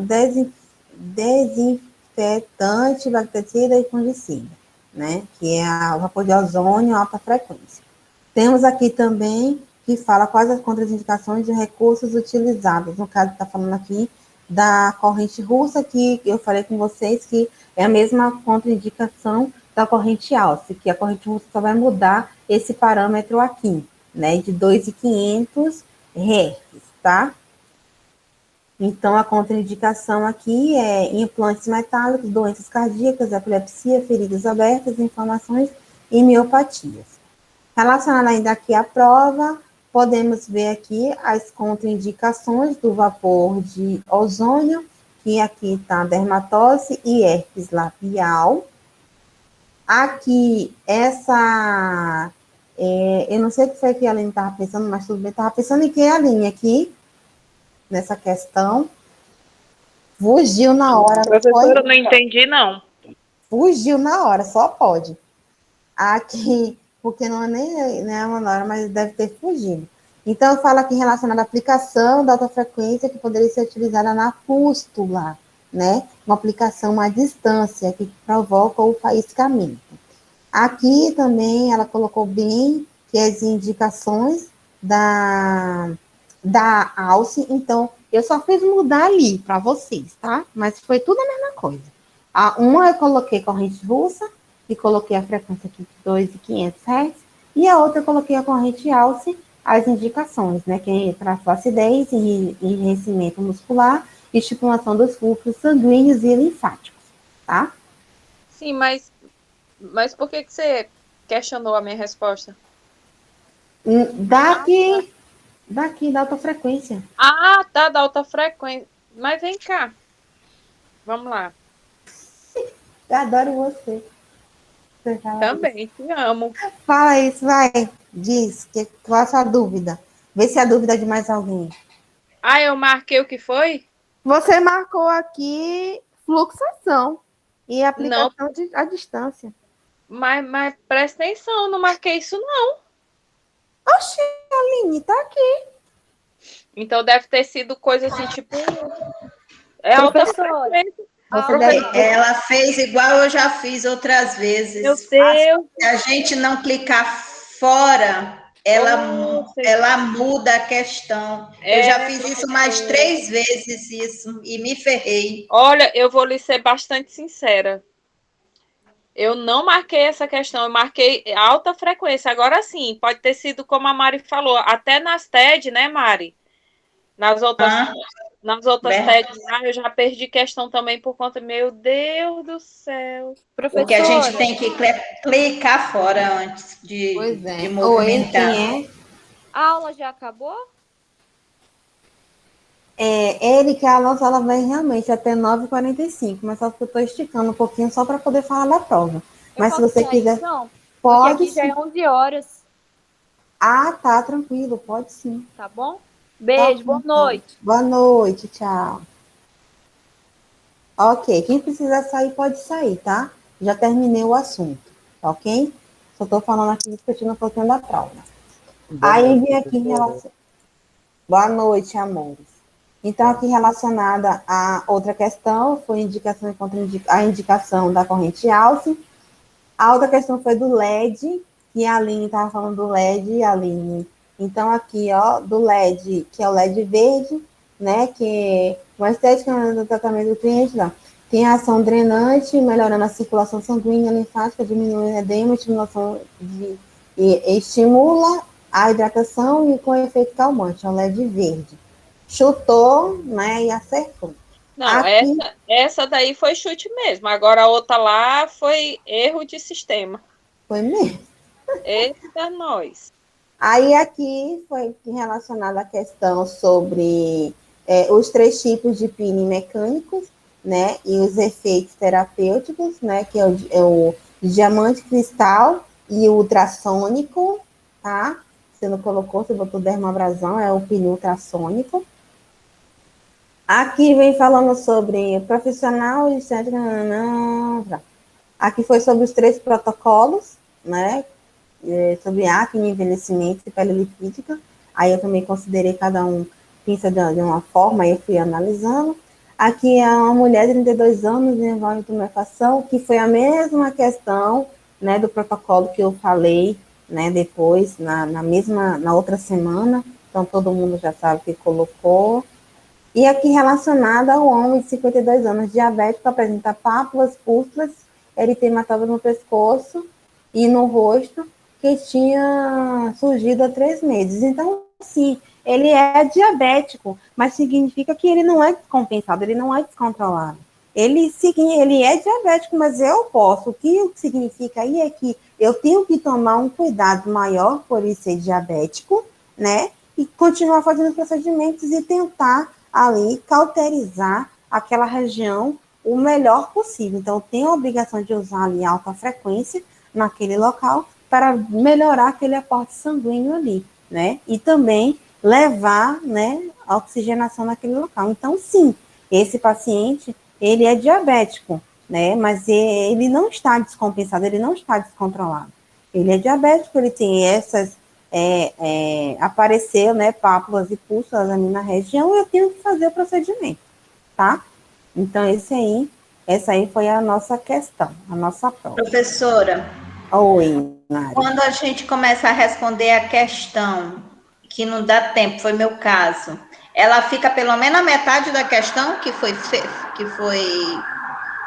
desinfetante, bactericida e fungicida, né? Que é o vapor de ozônio alta frequência. Temos aqui também que fala quais as contraindicações e recursos utilizados. No caso, está falando aqui da corrente russa, que eu falei com vocês que é a mesma contraindicação da corrente alça, que a corrente russa só vai mudar esse parâmetro aqui, né, de 2.500 Hz, tá? Então, a contraindicação aqui é implantes metálicos, doenças cardíacas, epilepsia, feridas abertas, inflamações e miopatias. Relacionado ainda aqui à prova, podemos ver aqui as contraindicações do vapor de ozônio, que aqui está dermatose e herpes labial. Aqui, eu não sei o que foi que a Aline estava pensando, mas tudo bem, estava pensando em que a Aline aqui, nessa questão, fugiu na hora. Professora, eu não entendi, não. Fugiu na hora, só pode. aqui, porque não é nem a manobra, mas deve ter fugido. Então, eu falo aqui relacionado à aplicação da alta frequência que poderia ser utilizada na pústula, né? Uma aplicação à distância que provoca o faiscamento. Aqui também ela colocou bem que as indicações da alce, então eu só fiz mudar ali para vocês, tá? Mas foi tudo a mesma coisa. Uma eu coloquei corrente russa e coloquei a frequência aqui de 2.500 Hz, e a outra eu coloquei a corrente alce, as indicações, né? Que é para flacidez, enrijecimento muscular, estimulação dos fluxos sanguíneos e linfáticos, tá? Sim, mas por que você questionou a minha resposta? Daqui da alta frequência. Ah, tá, da alta frequência. Mas vem cá. Vamos lá. Eu adoro você. Também, te amo. Fala isso, vai. Diz, qual a sua dúvida? Vê se é a dúvida de mais alguém. Ah, eu marquei o que foi? Você marcou aqui fluxação e aplicação à distância. Mas presta atenção, eu não marquei isso, não. Oxê, Aline, tá aqui. Então deve ter sido coisa assim, tipo. É alta frequência. Ela fez igual eu já fiz outras vezes. Meu Deus. Se a gente não clicar fora, ela muda a questão. Eu já fiz isso mais 3 vezes isso e me ferrei. Olha, eu vou lhe ser bastante sincera. Eu não marquei essa questão, eu marquei alta frequência. Agora sim, pode ter sido como a Mari falou, até nas TED, né, Mari? Nas outras TED lá, eu já perdi questão também por conta, meu Deus do céu. Porque a gente tem que clicar fora antes de movimentar. A aula já acabou? Érica, a nossa ela vai realmente até 9h45, mas só que eu estou esticando um pouquinho só para poder falar da prova. Mas se você quiser, então, pode. Porque aqui já é 11 horas. Ah, tá, tranquilo, pode sim. Tá bom? Beijo, boa noite. Boa noite, tchau. Ok, quem precisar sair, pode sair, tá? Já terminei o assunto, ok? Só estou falando aqui, discutindo um pouquinho da prova. Aí vem aqui em relação... Boa noite, amores. Então, aqui relacionada a outra questão, foi a indicação da corrente alce. A outra questão foi do LED, que a Aline estava falando do LED, Aline. Então, aqui, ó, do LED, que é o LED verde, né, que é uma estética do tratamento do cliente, lá. Tem a ação drenante, melhorando a circulação sanguínea, linfática, diminuindo o edema, estimula a hidratação e com efeito calmante, é o LED verde. Chutou, né, e acertou. Não, aqui, essa daí foi chute mesmo. Agora a outra lá foi erro de sistema. Foi mesmo. Eita, nós. Aí aqui foi relacionada a questão sobre os 3 tipos de pine mecânicos, né, e os efeitos terapêuticos, né, que é o diamante cristal e o ultrassônico, tá? Você não colocou, você botou dermoabrasão, é o pine ultrassônico. Aqui vem falando sobre profissional e estética. Aqui foi sobre os 3 protocolos, né? Sobre acne, envelhecimento e pele lipídica. Aí eu também considerei cada um pensa de uma forma, aí eu fui analisando. Aqui é uma mulher de 32 anos em tumefação, que foi a mesma questão, né, do protocolo que eu falei, né, depois, na outra semana. Então, todo mundo já sabe o que colocou. E aqui relacionada ao homem de 52 anos, diabético, apresenta pápulas, pústulas, eritematóide no pescoço e no rosto, que tinha surgido há 3 meses. Então, sim, ele é diabético, mas significa que ele não é descompensado, ele não é descontrolado. Ele é diabético, mas eu posso. O que significa aí é que eu tenho que tomar um cuidado maior por ele ser diabético, né? E continuar fazendo procedimentos e tentar ali cauterizar aquela região o melhor possível. Então, eu tenho a obrigação de usar ali alta frequência naquele local para melhorar aquele aporte sanguíneo ali, né? E também levar, né, a oxigenação naquele local. Então, sim, esse paciente, ele é diabético, né? Mas ele não está descompensado, ele não está descontrolado. Ele é diabético, ele tem essas, apareceu, né, pápulas e pústulas ali na região, eu tenho que fazer o procedimento, tá? Então, essa aí foi a nossa questão, a nossa prova. Professora, Oi, Mari. quando a gente começa a responder a questão, que não dá tempo, foi meu caso, ela fica pelo menos a metade da questão que foi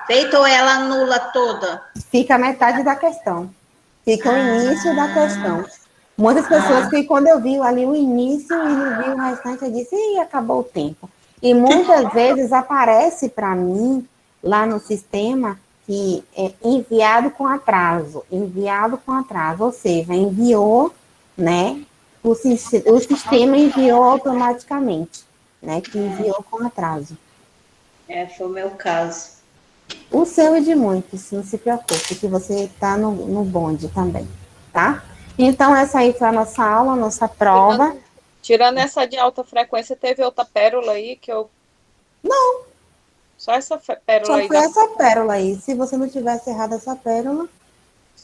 feita ou ela anula toda? Fica a metade da questão. Fica o início da questão. Muitas pessoas que, quando eu vi ali o início e não vi o restante, eu disse, ih, acabou o tempo. E muitas vezes aparece para mim, lá no sistema, que é enviado com atraso, ou seja, enviou, né, o sistema enviou automaticamente, né, que enviou com atraso. Foi o meu caso. O seu é de muitos, não se preocupe, que você está no bonde também, tá? Então, essa aí foi a nossa aula, a nossa prova. Tirando essa de alta frequência, teve outra pérola aí que eu... Não. Só essa pérola aí. Só foi essa pérola aí. Se você não tivesse errado essa pérola,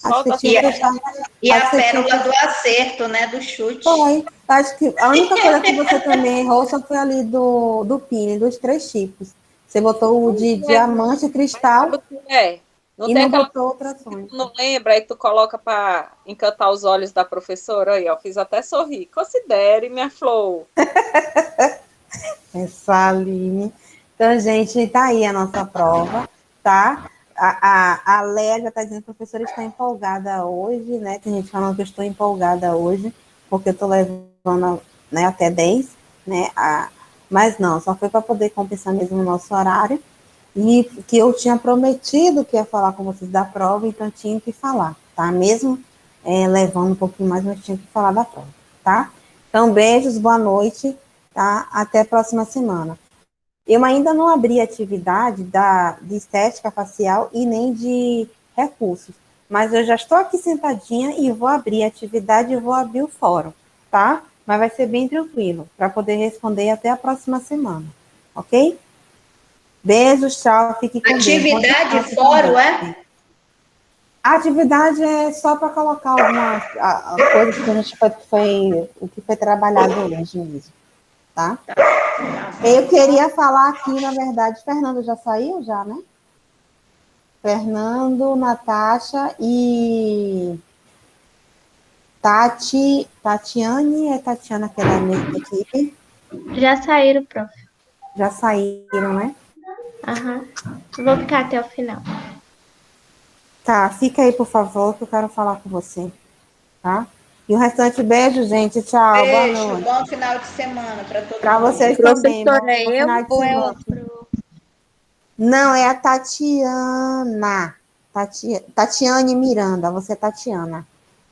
acho que tinha que deixar... E a pérola do acerto, né, do chute. Foi. Acho que a única coisa que você também errou só foi ali do pine, dos 3 tipos. Você botou o de diamante e cristal. Não e tem não aquela botou outras cores. Não lembra, aí tu coloca para encantar os olhos da professora. Aí, ó, fiz até sorrir. Considere, minha flor. Essa Aline. Então, gente, tá aí a nossa prova, tá? A Léa já está dizendo que a professora está empolgada hoje, né? Tem gente falando que eu estou empolgada hoje, porque eu estou levando, né, até 10, né? Mas não, só foi para poder compensar mesmo o nosso horário. E que eu tinha prometido que ia falar com vocês da prova, então tinha que falar, tá? Mesmo levando um pouquinho mais, mas tinha que falar da prova, tá? Então, beijos, boa noite, tá? Até a próxima semana. Eu ainda não abri a atividade de estética facial e nem de recursos, mas eu já estou aqui sentadinha e vou abrir a atividade e vou abrir o fórum, tá? Mas vai ser bem tranquilo, para poder responder até a próxima semana, ok? Beijos, tchau, fique com Deus. Atividade fórum, é? A atividade é só para colocar algumas coisas que a gente o que foi trabalhado hoje mesmo, tá? Eu queria falar aqui, na verdade, Fernando já saiu, já, né? Fernando, Natasha e Tatiane, Tatiana, que é da mesma equipe? Já saíram, prof. Já saíram, né? Aham. Vou ficar até o final. Tá, fica aí, por favor, que eu quero falar com você, tá? E o restante, beijo, gente, tchau, beijo, boa noite. Bom final de semana para todo mundo. Para vocês também, bom final de semana. Não, é a Tatiana. Tatiane Miranda, você é Tatiana.